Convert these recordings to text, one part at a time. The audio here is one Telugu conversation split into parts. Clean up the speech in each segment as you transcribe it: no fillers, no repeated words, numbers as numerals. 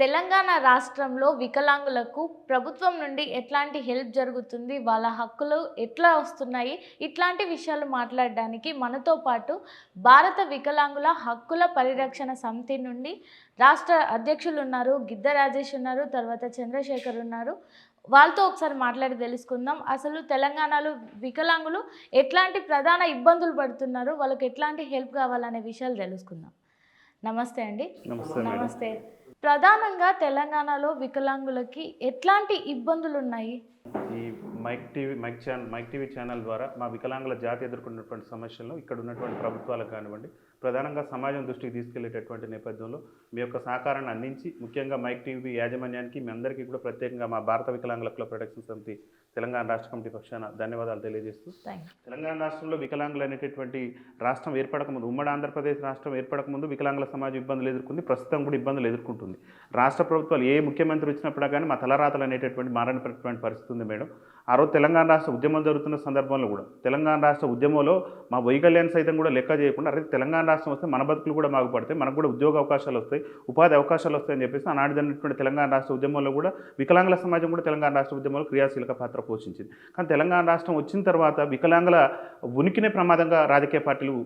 తెలంగాణ రాష్ట్రంలో వికలాంగులకు ప్రభుత్వం నుండి ఎట్లాంటి హెల్ప్ జరుగుతుంది? వాళ్ళ హక్కులు ఎట్లా వస్తున్నాయి? ఇట్లాంటి విషయాలు మాట్లాడడానికి మనతో పాటు భారత వికలాంగుల హక్కుల పరిరక్షణ సమితి నుండి రాష్ట్ర అధ్యక్షులు ఉన్నారు. గిద్ద రాజేష్ ఉన్నారు. తర్వాత చంద్రశేఖర్ ఉన్నారు. వాళ్ళతో ఒకసారి మాట్లాడి తెలుసుకుందాం. అసలు తెలంగాణలో వికలాంగులు ఎట్లాంటి ప్రధాన ఇబ్బందులు పడుతున్నారు? వాళ్ళకి ఎట్లాంటి హెల్ప్ కావాలనే విషయాలు తెలుసుకుందాం. నమస్తే అండి. నమస్తే మేడం. నమస్తే. ప్రధానంగా తెలంగాణలో వికలాంగులకి ఎట్లాంటి ఇబ్బందులు ఉన్నాయి? ఈ మైక్ టీవీ ఛానల్ ద్వారా మా వికలాంగుల జాతి ఎదుర్కొన్నటువంటి సమస్యలను ఇక్కడ ఉన్నటువంటి ప్రభుత్వాలకు కానివ్వండి, ప్రధానంగా సమాజం దృష్టికి తీసుకెళ్లేటటువంటి నేపథ్యంలో మీ యొక్క సహకారాన్ని అందించి, ముఖ్యంగా మైక్ టీవీ యాజమాన్యానికి మీ అందరికీ కూడా ప్రత్యేకంగా మా భారత వికలాంగుల హక్కుల ప్రొటెక్షన్ సమితి తెలంగాణ రాష్ట్ర కమిటీ పక్షాన ధన్యవాదాలు తెలియజేస్తూ, తెలంగాణ రాష్ట్రంలో వికలాంగులు అనేటటువంటి రాష్ట్రం ఏర్పడకముందు, ఉమ్మడి ఆంధ్రప్రదేశ్ రాష్ట్రం ఏర్పడకముందు వికలాంగుల సమాజం ఇబ్బందులు ఎదుర్కొంది, ప్రస్తుతం కూడా ఇబ్బందులు ఎదుర్కొంటుంది. రాష్ట్ర ప్రభుత్వాలు ఏ ముఖ్యమంత్రి వచ్చినప్పుడు కానీ మా తలరాతలు అనేటటువంటి మారనటువంటి పరిస్థితి ఉంది మేడం. ఆ రోజు తెలంగాణ రాష్ట్ర ఉద్యమం జరుగుతున్న సందర్భంలో కూడా తెలంగాణ రాష్ట్ర ఉద్యమంలో మా వైకల్యాన్ని సైతం కూడా లెక్క చేయకుండా, అరే తెలంగాణ రాష్ట్రం వస్తే మన బతుకులు కూడా బాగుపడతాయి, మనకు కూడా ఉద్యోగ అవకాశాలు వస్తాయి, ఉపాధి అవకాశాలు వస్తాయని చెప్పేసి ఆనాడు జరిగినటువంటి తెలంగాణ రాష్ట్ర ఉద్యమంలో కూడా వికలాంగుల సమాజం కూడా తెలంగాణ రాష్ట్ర ఉద్యమంలో క్రియాశీలక పాత్ర పోషించింది. కానీ తెలంగాణ రాష్ట్రం వచ్చిన తర్వాత వికలాంగుల ఉనికినే ప్రమాదంగా రాజకీయ పార్టీలు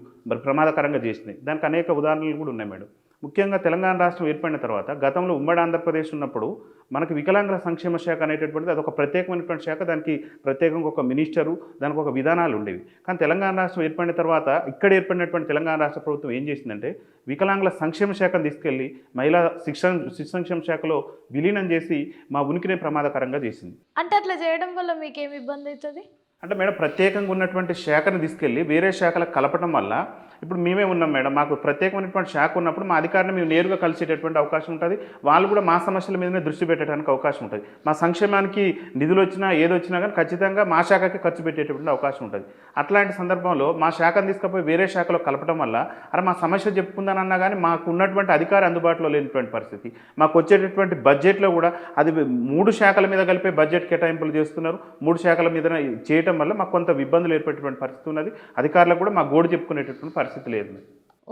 ప్రమాదకరంగా చేసినాయి. దానికి అనేక ఉదాహరణలు కూడా ఉన్నాయి మేడం. ముఖ్యంగా తెలంగాణ రాష్ట్రం ఏర్పడిన తర్వాత గతంలో ఉమ్మడి ఆంధ్రప్రదేశ్ ఉన్నప్పుడు మనకి వికలాంగుల సంక్షేమ శాఖ అనేటటువంటిది అదొక ప్రత్యేకమైనటువంటి శాఖ, దానికి ప్రత్యేకంగా ఒక మినిస్టరు, దానికి ఒక విధానాలు ఉండేవి. కానీ తెలంగాణ రాష్ట్రం ఏర్పడిన తర్వాత ఇక్కడ ఏర్పడినటువంటి తెలంగాణ రాష్ట్ర ప్రభుత్వం ఏం చేసిందంటే వికలాంగుల సంక్షేమ శాఖను తీసుకెళ్లి మహిళా శిశు సంక్షేమ శాఖలో విలీనం చేసి మా ఉనికినే ప్రమాదకరంగా చేసింది. అంటే అట్లా చేయడం వల్ల మీకేమి ఇబ్బంది అవుతుంది? అంటే మేడం, ప్రత్యేకంగా ఉన్నటువంటి శాఖను తీసుకెళ్ళి వేరే శాఖలకు కలపడం వల్ల ఇప్పుడు మేమే ఉన్నాం మేడం, మాకు ప్రత్యేకమైనటువంటి శాఖ ఉన్నప్పుడు మా అధికారిని మేము నేరుగా కలిసేటటువంటి అవకాశం ఉంటుంది. వాళ్ళు కూడా మా సమస్యల మీదనే దృష్టి పెట్టడానికి అవకాశం ఉంటుంది. మా సంక్షేమానికి నిధులు వచ్చినా ఏదొచ్చినా కానీ ఖచ్చితంగా మా శాఖకి ఖర్చు పెట్టేటటువంటి అవకాశం ఉంటుంది. అట్లాంటి సందర్భంలో మా శాఖను తీసుకుపోయి వేరే శాఖలో కలపడం వల్ల అరే మా సమస్య చెప్పుకుందానన్నా కానీ మాకు ఉన్నటువంటి అధికారి అందుబాటులో లేనటువంటి పరిస్థితి. మాకు వచ్చేటటువంటి బడ్జెట్లో కూడా అది 3 శాఖల మీద కలిపే బడ్జెట్ కేటాయింపులు చేస్తున్నారు. 3 శాఖల మీద చేయటం వల్ల మాకు కొంత ఇబ్బందులు ఏర్పడేటువంటి పరిస్థితి ఉన్నది. అధికారులకు కూడా మా గోడు చెప్పుకునేటటువంటి పరిస్థితి లేదు.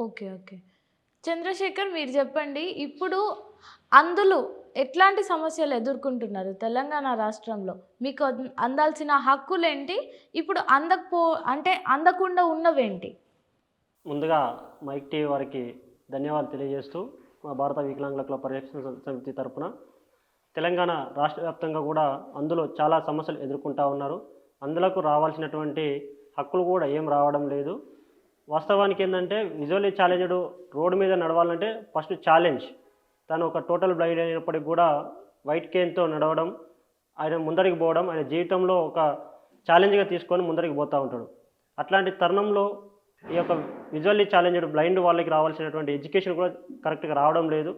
ఓకే. చంద్రశేఖర్, మీరు చెప్పండి. ఇప్పుడు అందులో ఎట్లాంటి సమస్యలు ఎదుర్కొంటున్నారు తెలంగాణ రాష్ట్రంలో? మీకు అందాల్సిన హక్కులేంటి? ఇప్పుడు అందకుండా ఉన్నవేంటి? ముందుగా మైక్ టీవీ వారికి ధన్యవాదాలు తెలియజేస్తూ, మా భారత వికలాంగుల హక్కుల పరిరక్షణ సమితి తరపున తెలంగాణ రాష్ట్ర వ్యాప్తంగా కూడా అందులో చాలా సమస్యలు ఎదుర్కొంటూ ఉన్నారు. అందులోకి రావాల్సినటువంటి హక్కులు కూడా ఏం రావడం లేదు. వాస్తవానికి ఏంటంటే విజువల్లీ ఛాలెంజ్డ్ రోడ్డు మీద నడవాలంటే ఫస్ట్ ఛాలెంజ్. తను ఒక టోటల్ బ్లైండ్ అయినప్పటికీ కూడా వైట్ కేన్తో నడవడం, ఆయన ముందరికి పోవడం ఆయన జీవితంలో ఒక ఛాలెంజ్గా తీసుకొని ముందరికి పోతూ ఉంటాడు. అట్లాంటి తరుణంలో ఈ యొక్క విజువల్లీ ఛాలెంజ్డ్ బ్లైండ్ వాళ్ళకి రావాల్సినటువంటి ఎడ్యుకేషన్ కూడా కరెక్ట్గా రావడం లేదు.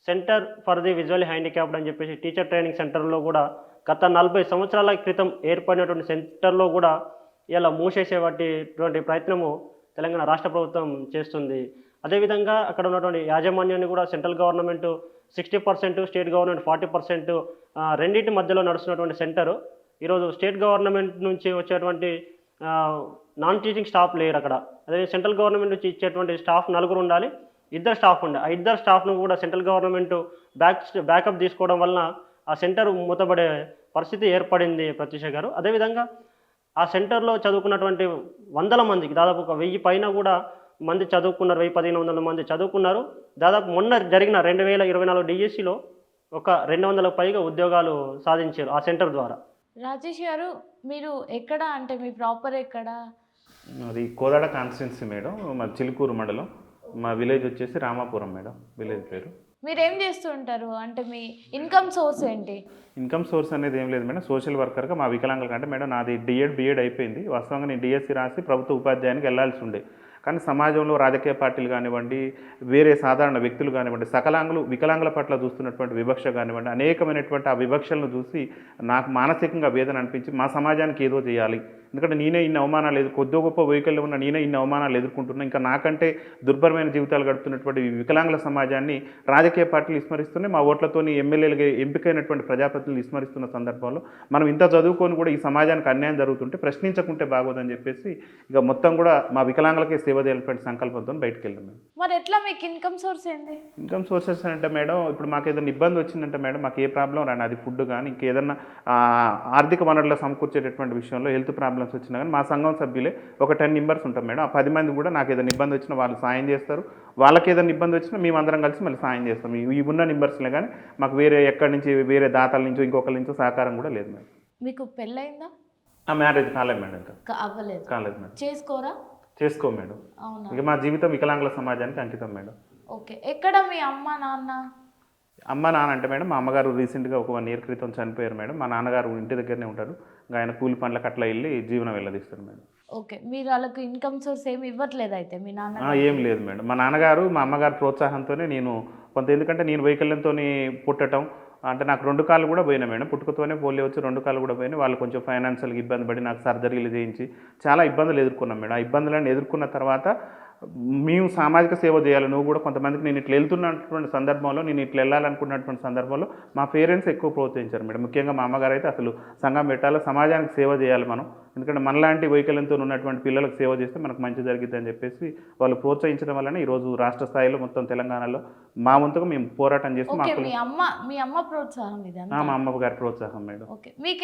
Centre for the visually handicapped అని చెప్పేసి టీచర్ ట్రైనింగ్ సెంటర్లో కూడా గత 40 సంవత్సరాల క్రితం ఏర్పడినటువంటి సెంటర్లో కూడా ఇలా మూసేసేటువంటి ప్రయత్నము తెలంగాణ రాష్ట్ర ప్రభుత్వం చేస్తుంది. అదేవిధంగా అక్కడ ఉన్నటువంటి యాజమాన్యాన్ని కూడా సెంట్రల్ గవర్నమెంట్ 60%, స్టేట్ గవర్నమెంట్ 40%, రెండింటి మధ్యలో నడుస్తున్నటువంటి సెంటరు ఈరోజు స్టేట్ గవర్నమెంట్ నుంచి వచ్చేటువంటి నాన్ టీచింగ్ స్టాఫ్ లేరు అక్కడ. అదే సెంట్రల్ గవర్నమెంట్ నుంచి ఇచ్చేటువంటి స్టాఫ్ 4 ఉండాలి, 2 స్టాఫ్ ఉండాలి. ఆ 2 స్టాఫ్ను కూడా సెంట్రల్ గవర్నమెంట్ బ్యాకప్ తీసుకోవడం వలన ఆ సెంటర్ మూతపడే పరిస్థితి ఏర్పడింది ప్రత్యూష గారు. అదేవిధంగా ఆ సెంటర్లో చదువుకున్నటువంటి వందల మందికి దాదాపు ఒక 1000 పైన కూడా మంది చదువుకున్నారు, 1000-1500 మంది చదువుకున్నారు. దాదాపు మొన్న జరిగిన 2024 డిఎస్సిలో ఒక 200 పైగా ఉద్యోగాలు సాధించారు ఆ సెంటర్ ద్వారా. రాజేష్ గారు, మీరు ఎక్కడ, అంటే మీ ప్రాపర్ ఎక్కడ? అది కోదాడ కాన్స్టిట్యున్సీ మేడం, మా చిలుకూరు మండలం. మా విలేజ్ వచ్చేసి రామాపురం మేడం, విలేజ్ పేరు. మీరేం చేస్తూ ఉంటారు? అంటే మీ ఇన్కమ్ సోర్స్ ఏంటి? ఇన్కమ్ సోర్స్ అనేది ఏం లేదు మేడం, సోషల్ వర్కర్గా మా వికలాంగుల కంటే మేడం నాది బీఎడ్ అయిపోయింది. వాస్తవంగా నేను డిఎస్సి రాసి ప్రభుత్వ ఉపాధ్యాయానికి వెళ్లాల్సి ఉండే. కానీ సమాజంలో రాజకీయ పార్టీలు కానివ్వండి, వేరే సాధారణ వ్యక్తులు కానివ్వండి, వికలాంగుల పట్ల చూస్తున్నటువంటి వివక్ష కానివ్వండి, అనేకమైనటువంటి ఆ వివక్షలను చూసి నాకు మానసికంగా వేదన అనిపించి మా సమాజానికి ఏదో చేయాలి. ఎందుకంటే నేనే ఇన్ని అవమానాలు కొద్ది గొప్ప వైకల్యం ఉన్న నేనే ఇన్ని అవమానాలు ఎదుర్కొంటున్నా, ఇంకా నాకంటే దుర్భరమైన జీవితాలు గడుపుతున్నటువంటి వికలాంగుల సమాజాన్ని రాజకీయ పార్టీలు విస్మరిస్తున్నాయి. మా ఓట్లతోని ఎమ్మెల్యేలుగా ఎంపికైనటువంటి ప్రజాప్రతినిధులు విస్మరిస్తున్న సందర్భంలో మనం ఇంత చదువుకొని కూడా ఈ సమాజానికి అన్యాయం జరుగుతుంటే ప్రశ్నించకుంటే బాగోదని చెప్పేసి ఇక మొత్తం కూడా మా వికలాంగులకే సేవ చేయాలనేటువంటి సంకల్పంతో బయటకు వెళ్ళాం మేడం. మరి ఎట్లా మీకు ఇన్కమ్ సోర్స్ ఏంది? ఇన్కమ్ సోర్సెస్ అంటే మేడం, ఇప్పుడు మాకు ఏదైనా ఇబ్బంది వచ్చిందంటే మేడం, మాకు ఏ ప్రాబ్లం రాని, అది ఫుడ్ కానీ ఇంకేదన్నా ఆర్థిక వనరులు సమకూర్చేటటువంటి విషయంలో హెల్త్ ప్రాబ్లమ్స్ వచ్చినా కానీ మా సంఘం సభ్యులే ఒక 10 మెంబర్స్ ఉంటాం మేడం. ఆ 10 మంది కూడా నాకు ఏదైనా ఇబ్బంది వచ్చినా వాళ్ళు సాయం చేస్తారు, వాళ్ళకి ఏదైనా ఇబ్బంది వచ్చినా మేము అందరం కలిసి మళ్ళీ సాయం చేస్తాం. ఈ ఉన్న మెంబర్స్లే కానీ మాకు వేరే ఎక్కడి నుంచి వేరే దాతల నుంచో ఇంకొకరి నుంచో సహకారం కూడా లేదు మేడం. మీకు పెళ్ళయిందా? ఆ మ్యారేజ్ కాలేదు మేడం, ఇంకా అవ్వలేదు. కాలేదు మేడం. చేసుకోరా? చేసుకో మేడం. అవునా? ఇక మా జీవితం వికలాంగుల సమాజానికి అంకితం మేడం. ఓకే. ఎక్కడ మీ అమ్మ నాన్న? అమ్మ నాన్న అంటే మేడం, మా అమ్మగారు రీసెంట్గా ఒక 1 year క్రితం చనిపోయారు మేడం. మా నాన్నగారు ఇంటి దగ్గరనే ఉంటారు, ఆయన కూలి పనులకు అట్లా వెళ్ళి జీవనం వెళ్ళదీస్తారు మేడం. ఓకే. మీరు వాళ్ళకు ఇన్కమ్ సోర్స్ ఏమి ఇవ్వట్లేదు అయితే మీ నాన్న? ఏం లేదు మేడం. మా నాన్నగారు మా అమ్మగారు ప్రోత్సాహంతోనే నేను కొంత, ఎందుకంటే నేను వైకల్యంతో పుట్టడం అంటే నాకు 2 కాళ్ళు కూడా పోయినాయి మేడం. పుట్టుకతోనే పోలియో వచ్చి 2 కాళ్ళు కూడా పోయినాయి. వాళ్ళు కొంచెం ఫైనాన్షియల్గా ఇబ్బంది పడి నాకు సర్జరీలు చేయించి చాలా ఇబ్బందులు ఎదుర్కొన్నాం మేడం. ఆ ఇబ్బందులను ఎదుర్కొన్న తర్వాత మేము సామాజిక సేవ చేయాలి, నువ్వు కూడా కొంతమందికి నేను ఇట్లా వెళ్తున్నటువంటి సందర్భంలో, నేను ఇట్లా వెళ్ళాలనుకున్నటువంటి సందర్భంలో మా పేరెంట్స్ ఎక్కువ ప్రోత్సహించారు మేడం. ముఖ్యంగా మా అమ్మగారు అయితే అసలు సంఘం పెట్టాలి, సమాజానికి సేవ చేయాలి మనం, ఎందుకంటే మనలాంటి వైకల్యంతో ఉన్నటువంటి పిల్లలకు సేవ చేస్తే మనకు మంచి జరిగిద్ది అని చెప్పేసి వాళ్ళు ప్రోత్సహించడం వల్లనే ఈరోజు రాష్ట్ర స్థాయిలో మొత్తం తెలంగాణలో మా వంతుగా మేము పోరాటం చేసి మీ అమ్మ ప్రోత్సాహం ఇది? మా అమ్మ గారి ప్రోత్సాహం మేడం. ఓకే. మీకు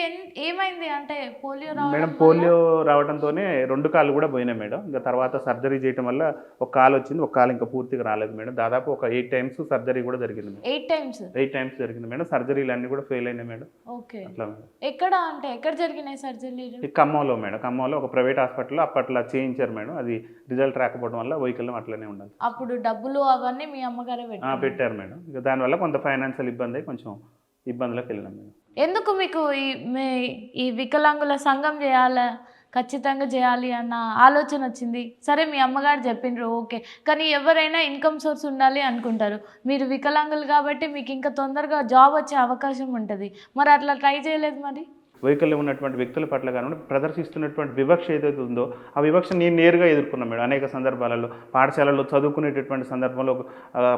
ఏమైంది అంటే పోలియో మేడం? పోలియో రావడంతోనే 2 కాళ్ళు కూడా పోయినాయి మేడం. ఇంకా తర్వాత సర్జరీ చేయడం వల్ల ఒక కాలు వచ్చింది, ఒక కాలు ఇంకా పూర్తిగా రాలేదు మేడం. దాదాపు ఒక 8 times సర్జరీ కూడా జరిగింది మేడం. 8 times జరిగింది మేడం. సర్జరీలు అన్నీ కూడా ఫెయిల్ అయినాయి మేడం. ఓకే. అట్లా మేడం. ఎక్కడ జరిగినాయి సర్జరీలు? ఖమ్మంలో మేడం. ఖమ్మంలో ఒక ప్రైవేట్ హాస్పిటల్లో అప్పట్లో చేయించారు మేడం. అది రిజల్ట్ రాకపోవడం వల్ల వైకల్యం అట్లనే ఉండాలి. అప్పుడు డబ్బులు అవన్నీ మీ అమ్మగారే పెట్టారు మేడం. ఇక దానివల్ల కొంత ఫైనాన్షియల్ ఇబ్బంది అయి కొంచెం ఇబ్బందులకు వెళ్ళినాం మేడం. ఎందుకు మీకు ఈ వికలాంగుల సంఘం చేయాలి, ఖచ్చితంగా చేయాలి అన్న ఆలోచన వచ్చింది? సరే మీ అమ్మగారు చెప్పిండ్రు ఓకే, కానీ ఎవరైనా ఇన్కమ్ సోర్స్ ఉండాలి అనుకుంటారు. మీరు వికలాంగులు కాబట్టి మీకు ఇంకా తొందరగా జాబ్ వచ్చే అవకాశం ఉంటుంది, మరి అట్లా ట్రై చేయలేదు? మరి వైకల్యం ఉన్నటువంటి వ్యక్తుల పట్ల కానీ ప్రదర్శిస్తున్నటువంటి వివక్ష ఏదైతే ఉందో ఆ వివక్ష నేను నేరుగా ఎదుర్కొన్నాను మేడం. అనేక సందర్భాలలో పాఠశాలల్లో చదువుకునేటటువంటి సందర్భంలో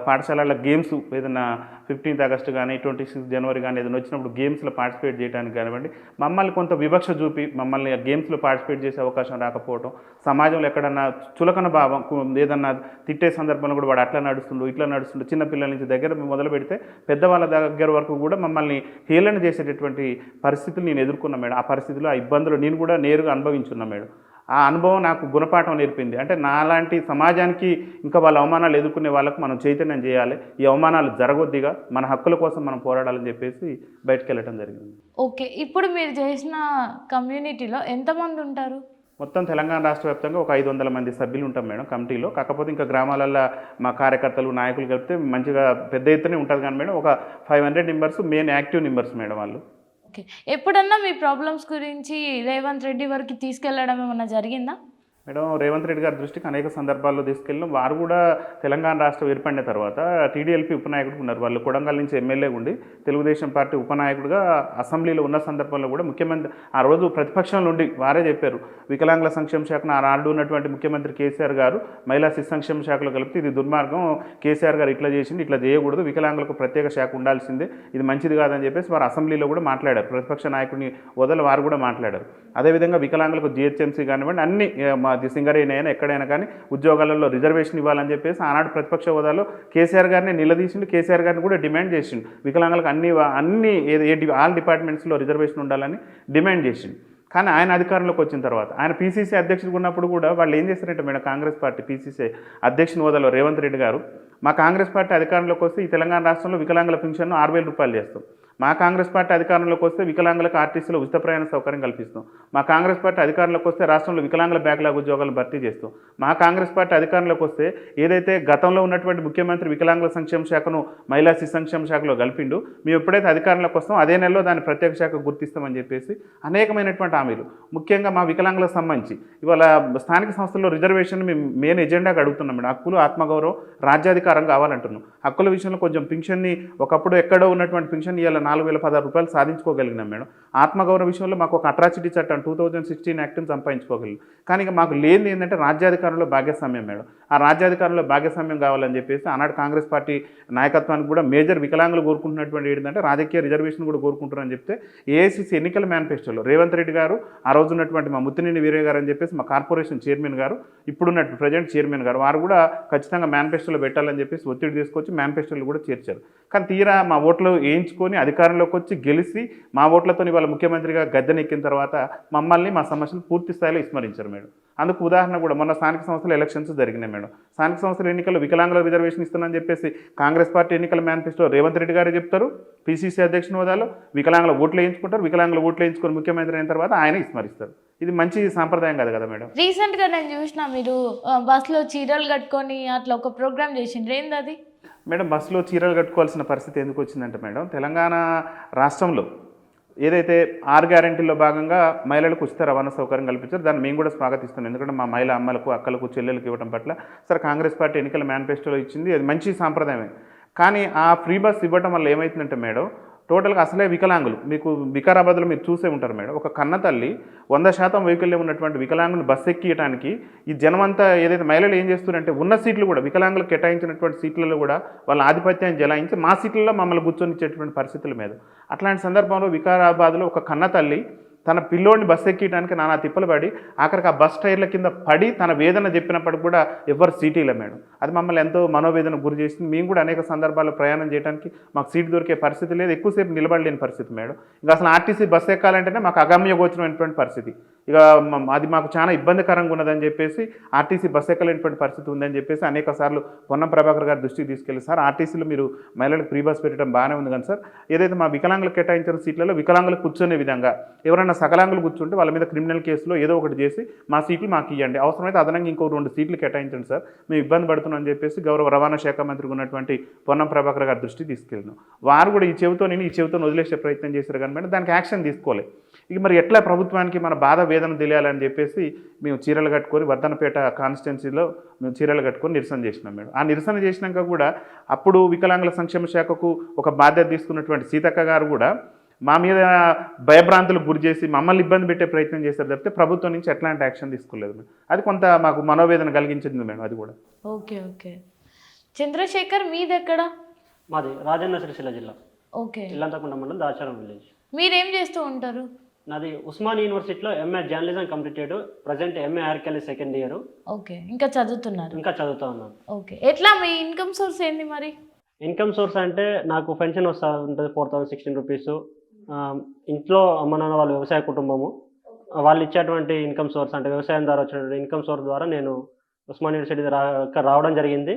పాఠశాలల గేమ్స్ ఏదైనా 15th August కానీ 26th January కానీ ఏదైనా వచ్చినప్పుడు గేమ్స్లో పార్టిసిపేట్ చేయడానికి కానివ్వండి, మమ్మల్ని కొంత వివక్ష చూపి మమ్మల్ని గేమ్స్లో పార్టిసిపేట్ చేసే అవకాశం రాకపోవడం, సమాజంలో ఎక్కడన్నా చులకన భావం ఏదన్నా తిట్టే సందర్భంలో కూడా వాడు అట్లా నడుస్తుండు ఇట్లా నడుస్తుండు, చిన్నపిల్లల నుంచి దగ్గర మొదలు పెడితే పెద్దవాళ్ళ దగ్గర వరకు కూడా మమ్మల్ని హేళన చేసేటటువంటి పరిస్థితులు నేను ఎదుర్కొన్నా మేడం. ఆ పరిస్థితుల్లో ఆ ఇబ్బందులు నేను కూడా నేరుగా అనుభవించున్నా మేడం. ఆ అనుభవం నాకు గుణపాఠం నేర్పింది. అంటే నాలాంటి సమాజానికి ఇంకా వాళ్ళ అవమానాలు ఎదుర్కొనే వాళ్ళకు మనం చైతన్యం చేయాలి, ఈ అవమానాలు జరగొద్దిగా, మన హక్కుల కోసం మనం పోరాడాలని చెప్పేసి బయటకు వెళ్ళటం జరిగింది. ఓకే. ఇప్పుడు మీరు చేసిన కమ్యూనిటీలో ఎంతమంది ఉంటారు? మొత్తం తెలంగాణ రాష్ట్ర వ్యాప్తంగా ఒక 500 మంది సభ్యులు ఉంటాం మేడం కమిటీలో. కాకపోతే ఇంకా గ్రామాలల్లో మా కార్యకర్తలు నాయకులు కలిపితే మంచిగా పెద్ద ఎత్తునే ఉంటుంది కానీ మేడం, ఒక 500 members main active members madam వాళ్ళు. ఓకే. ఎప్పుడన్నా మీ ప్రాబ్లమ్స్ గురించి రేవంత్ రెడ్డి వరకు తీసుకెళ్లడం ఏమన్నా జరిగిందా? మేడం, రేవంత్ రెడ్డి గారి దృష్టికి అనేక సందర్భాల్లో తీసుకెళ్ళినాం. వారు కూడా తెలంగాణ రాష్ట్రం ఏర్పడిన తర్వాత టీడీఎల్పీ ఉపనాయకుడు ఉన్నారు. వాళ్ళు కొడంగల్ నుంచి ఎమ్మెల్యే ఉండి తెలుగుదేశం పార్టీ ఉపనాయకుడిగా అసెంబ్లీలో ఉన్న సందర్భంలో కూడా ముఖ్యమంత్రి ఆ రోజు ప్రతిపక్షం నుండి వారే చెప్పారు, వికలాంగుల సంక్షేమ శాఖను ఆనాడు ఉన్నటువంటి ముఖ్యమంత్రి కేసీఆర్ గారు మహిళా శిశు సంక్షేమ శాఖలో కలిపితే ఇది దుర్మార్గం, కేసీఆర్ గారు ఇట్లా చేసింది, ఇట్లా చేయకూడదు, వికలాంగులకు ప్రత్యేక శాఖ ఉండాల్సిందే, ఇది మంచిది కాదని చెప్పేసి వారు అసెంబ్లీలో కూడా మాట్లాడారు. ప్రతిపక్ష నాయకుడిని వదల వారు కూడా మాట్లాడారు. అదేవిధంగా వికలాంగులకు జిహెచ్ఎంసీ కానివ్వండి అన్ని సింగరేణి అయినా ఎక్కడైనా కానీ ఉద్యోగాలలో రిజర్వేషన్ ఇవ్వాలని చెప్పేసి ఆనాడు ప్రతిపక్ష హోదాలో కేసీఆర్ గారిని నిలదీసిండు. కేసీఆర్ గారిని కూడా డిమాండ్ చేసిండు, వికలాంగులకు అన్ని ఆల్ డిపార్ట్మెంట్స్లో రిజర్వేషన్ ఉండాలని డిమాండ్ చేసిండు. కానీ ఆయన అధికారంలోకి వచ్చిన తర్వాత ఆయన పీసీసీ అధ్యక్షుడు ఉన్నప్పుడు కూడా వాళ్ళు ఏం చేస్తారంటే మేడం, కాంగ్రెస్ పార్టీ పీసీసీ అధ్యక్షుని హోదాలో రేవంత్ రెడ్డి గారు, మా కాంగ్రెస్ పార్టీ అధికారంలోకి వస్తే ఈ తెలంగాణ రాష్ట్రంలో వికలాంగుల పెన్షన్ 6,000 రూపాయలు చేస్తాం, మా కాంగ్రెస్ పార్టీ అధికారంలోకి వస్తే వికలాంగులకు ఆర్టీసీలో ఉచిత ప్రయాణ సౌకర్యం కల్పిస్తాం, మా కాంగ్రెస్ పార్టీ అధికారంలోకి వస్తే రాష్ట్రంలో వికలాంగుల బ్యాక్లాగ్ ఉద్యోగాలు భర్తీ చేస్తాం, మా కాంగ్రెస్ పార్టీ అధికారంలోకి వస్తే ఏదైతే గతంలో ఉన్నటువంటి ముఖ్యమంత్రి వికలాంగుల సంక్షేమ శాఖను మహిళా శిశు సంక్షేమ శాఖలో కలిపిండు, మేము ఎప్పుడైతే అధికారంలోకి వస్తాం అదే నెలలో దాన్ని ప్రత్యేక శాఖ గుర్తిస్తామని చెప్పేసి అనేకమైనటువంటి హామీలు. ముఖ్యంగా మా వికలాంగులకు సంబంధించి ఇవాళ స్థానిక సంస్థల్లో రిజర్వేషన్ మేము మెయిన్ ఎజెండాగా అడుగుతున్నాం మేడం. హక్కులు, ఆత్మగౌరవం, రాజ్యాధికారం కావాలంటున్నాం. హక్కుల విషయంలో కొంచెం పింఛన్ని ఒకప్పుడు ఎక్కడో ఉన్నటువంటి పింఛన్ ఇవాళ 4,016 రూపాయలు సాధించుకోగలిగినాం మేడం. ఆత్మగౌరవ విషయంలో మాకు ఒక అట్రాసిటీ చట్టం 2016 యాక్ట్ని సంపాదించుకోగలిగాం. కానీ ఇక మాకు లేనిది ఏంటంటే రాజ్యాధికారంలో భాగస్వామ్యం మేడం. ఆ రాజ్యాధికారంలో భాగస్వామ్యం కావాలని చెప్పేసి ఆనాడు కాంగ్రెస్ పార్టీ నాయకత్వానికి కూడా మేజర్ వికలాంగులు కోరుకుంటున్నటువంటి ఏంటంటే రాజకీయ రిజర్వేషన్ కూడా కోరుకుంటారని చెప్తే ఏఐసిసి ఎన్నికల మేనిఫెస్టోలో రేవంత్ రెడ్డి గారు ఆ రోజు ఉన్నటువంటి మా ముత్తినేని వీరయ్య గారు అని చెప్పేసి మా కార్పొరేషన్ చైర్మన్ గారు ఇప్పుడున్నట్టు ప్రజెంట్ చైర్మన్ గారు వారు కూడా ఖచ్చితంగా మేనిఫెస్టోలో పెట్టాలని చెప్పేసి ఒత్తిడి తీసుకొచ్చి మేనిఫెస్టోలు కూడా చేర్చారు. కానీ తీరా మా ఓట్లు వేయించుకొని అధికారంలోకి వచ్చి గెలిచి మా ఓట్లతో వాళ్ళ ముఖ్యమంత్రిగా గద్దెనెక్కిన తర్వాత మమ్మల్ని మా సమస్యలు పూర్తి స్థాయిలో విస్మరించారు మేడం. అందుకు ఉదాహరణ కూడా మొన్న స్థానిక సంస్థల ఎలక్షన్స్ జరిగినాయి మేడం. స్థానిక సంస్థల ఎన్నికల్లో వికలాంగుల రిజర్వేషన్ ఇస్తానని చెప్పేసి కాంగ్రెస్ పార్టీ ఎన్నికల మేనిఫెస్టో రేవంత్ రెడ్డి గారే చెప్తారు. పిసిసి అధ్యక్షుని హోదాలో వికలాంగుల ఓట్లు వేయించుకుంటారు. వికలాంగుల ఓట్లు వేయించుకొని ముఖ్యమంత్రి అయిన తర్వాత ఆయన విస్మరిస్తారు. ఇది మంచి సాంప్రదాయం కాదు కదా మేడం. రీసెంట్గా నేను చూసిన మీరు బస్సులో చీరలు కట్టుకొని అట్లా ఒక ప్రోగ్రామ్ చేసిండ్రు, ఏంది అది? మేడం బస్సులో చీరలు కట్టుకోవాల్సిన పరిస్థితి ఎందుకు వచ్చిందంటే మేడం, తెలంగాణ రాష్ట్రంలో ఏదైతే 6 గ్యారెంటీల్లో భాగంగా మహిళలకు ఉచిత రవాణా సౌకర్యం కల్పించారు. దాన్ని మేము కూడా స్వాగతిస్తున్నాం. ఎందుకంటే మా మహిళా అమ్మలకు, అక్కలకు, చెల్లెలకు ఇవ్వడం పట్ల సరే కాంగ్రెస్ పార్టీ ఎన్నికల మేనిఫెస్టోలో ఇచ్చింది, అది మంచి సాంప్రదాయమే. కానీ ఆ ఫ్రీ బస్ ఇవ్వడం వల్ల ఏమవుతుందంటే మేడం, టోటల్గా అసలే వికలాంగులు మీకు వికారాబాద్లో మీరు చూసే ఉంటారు మేడం, ఒక కన్న తల్లి 100% వైకల్యం ఉన్నటువంటి వికలాంగుని బస్సు ఎక్కియడానికి ఈ జనమంతా ఏదైతే మహిళలు ఏం చేస్తున్నారంటే ఉన్న సీట్లు కూడా వికలాంగులకు కేటాయించినటువంటి సీట్లలో కూడా వాళ్ళ ఆధిపత్యాన్ని జలాయించి మా సీట్లలో మమ్మల్ని కూర్చొనిచ్చేటువంటి పరిస్థితుల మీద. అట్లాంటి సందర్భంలో వికారాబాద్లో ఒక కన్న తల్లి తన పిల్లోడిని బస్సు ఎక్కియడానికి నానా తిప్పలు పడి ఆఖరికి ఆ బస్ టైర్ల కింద పడి తన వేదన చెప్పినప్పటికి కూడా ఎవరు సీటీలే మేడం. అది మమ్మల్ని ఎంతో మనోవేదన గురి చేసింది. మేము కూడా అనేక సందర్భాల్లో ప్రయాణం చేయడానికి మాకు సీట్ దొరికే పరిస్థితి లేదు, ఎక్కువసేపు నిలబడలేని పరిస్థితి మేడం. ఇంకా అసలు ఆర్టీసీ బస్సు ఎక్కాలంటేనే మాకు అగమ్య గోచరమైనటువంటి పరిస్థితి. ఇక అది మాకు చాలా ఇబ్బందికరంగా ఉన్నదని చెప్పేసి ఆర్టీసీ బస్సు ఎక్కలేనటువంటి పరిస్థితి ఉందని చెప్పేసి అనేక సార్లు పొన్నం ప్రభాకర్ గారి దృష్టికి తీసుకెళ్ళి సార్ ఆర్టీసీలో మీరు మహిళలకు ఫ్రీ బస్ పెట్టడం బాగానే ఉంది కానీ సార్ ఏదైతే మా వికలాంగులకు కేటాయించిన సీట్లలో వికలాంగులకు కూర్చునే విధంగా ఎవరైనా సకలాంగులు కూర్చుంటే వాళ్ళ మీద క్రిమినల్ కేసులో ఏదో ఒకటి చేసి మా సీట్లు మాకు ఇవ్వండి, అవసరమైతే అదనంగా ఇంకో 2 సీట్లు కేటాయించండి సార్, మేము ఇబ్బంది పడుతున్నాం అని చెప్పేసి గౌరవ రవాణా శాఖ మంత్రికి ఉన్నటువంటి పొన్నం ప్రభాకర్ గారి దృష్టికి తీసుకెళ్ళినాం. వారు కూడా ఈ చెవితో వదిలేసే ప్రయత్నం చేశారు కానీ మేడం దానికి యాక్షన్ తీసుకోలేదు. ఇక మరి ఎట్లా ప్రభుత్వానికి మన బాధ వేదన తెలియాలని చెప్పేసి మేము చీరలు కట్టుకొని వర్ధనపేట కాన్స్టిట్యున్సీలో మేము చీరలు కట్టుకొని నిరసన చేసినాం మేడం. ఆ నిరసన చేసినాక కూడా అప్పుడు వికలాంగుల సంక్షేమ శాఖకు ఒక బాధ్యత తీసుకున్నటువంటి సీతక్క గారు కూడా మా మీద భయభ్రాంతులకు గురి చేసి మమ్మల్ని ఇబ్బంది పెట్టే ప్రయత్నం చేశారు తప్పితే ప్రభుత్వం నుంచి ఎట్లాంటి యాక్షన్ తీసుకోలేదు మేడం. అది కొంత మాకు మనోవేదన కలిగించింది మేడం. అది కూడా ఓకే ఓకే. చంద్రశేఖర్ మీది ఎక్కడ? మాది రాజన్న సిరిసిల్ల జిల్లా, ఓకే. ఇల్లంతకుంట మండలం దాచారం విలేజ్. మీరేం చేస్తూ ఉంటారు? నాది ఉస్మాన్ యూనివర్సిటీలో MA journalism completed, present MA ఆర్కెల్ సెకండ్ ఇయర్. ఓకే, ఇంకా చదువుతున్నారు? ఇంకా చదువుతా ఉన్నాను. ఓకే. ఎట్లా మీ ఇన్కమ్ సోర్స్ ఏంది మరి? ఇన్కమ్ సోర్స్ అంటే నాకు పెన్షన్ వస్తూ ఉంటుంది 4016 రూపీస్. ఇంట్లో అమ్మ నాన్న వాళ్ళు వ్యవసాయ కుటుంబము, వాళ్ళు ఇచ్చేటువంటి ఇన్కమ్ సోర్స్ అంటే వ్యవసాయం ద్వారా వచ్చినటువంటి ఇన్కమ్ సోర్స్ ద్వారా నేను ఉస్మాన్ యూనివర్సిటీ రావడం జరిగింది.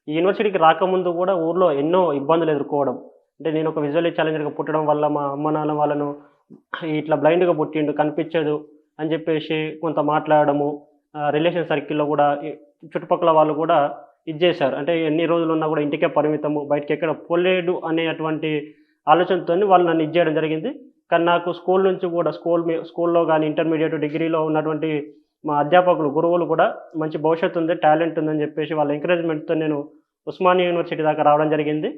ఈ యూనివర్సిటీకి రాకముందు కూడా ఊర్లో ఎన్నో ఇబ్బందులు ఎదుర్కోవడం, అంటే నేను ఒక విజువల్లీ ఛాలెంజర్గా పుట్టడం వల్ల మా అమ్మ నాన్న వాళ్ళను ఇట్లా బ్లైండ్గా పుట్టిండు కనిపించదు అని చెప్పేసి కొంత మాట్లాడము, రిలేషన్ సర్కిల్లో కూడా చుట్టుపక్కల వాళ్ళు కూడా ఇది చేశారు. అంటే ఎన్ని రోజులు ఉన్నా కూడా ఇంటికే పరిమితము, బయటకి ఎక్కడ పోలేడు అనేటువంటి ఆలోచనతో వాళ్ళు నన్ను ఇది చేయడం జరిగింది. కానీ నాకు స్కూల్ నుంచి కూడా స్కూల్లో కానీ ఇంటర్మీడియట్ డిగ్రీలో ఉన్నటువంటి మా అధ్యాపకులు గురువులు కూడా మంచి భవిష్యత్తు ఉంది, టాలెంట్ ఉందని చెప్పేసి వాళ్ళ ఎంకరేజ్మెంట్తో నేను ఉస్మానియా యూనివర్సిటీ దాకా రావడం జరిగింది.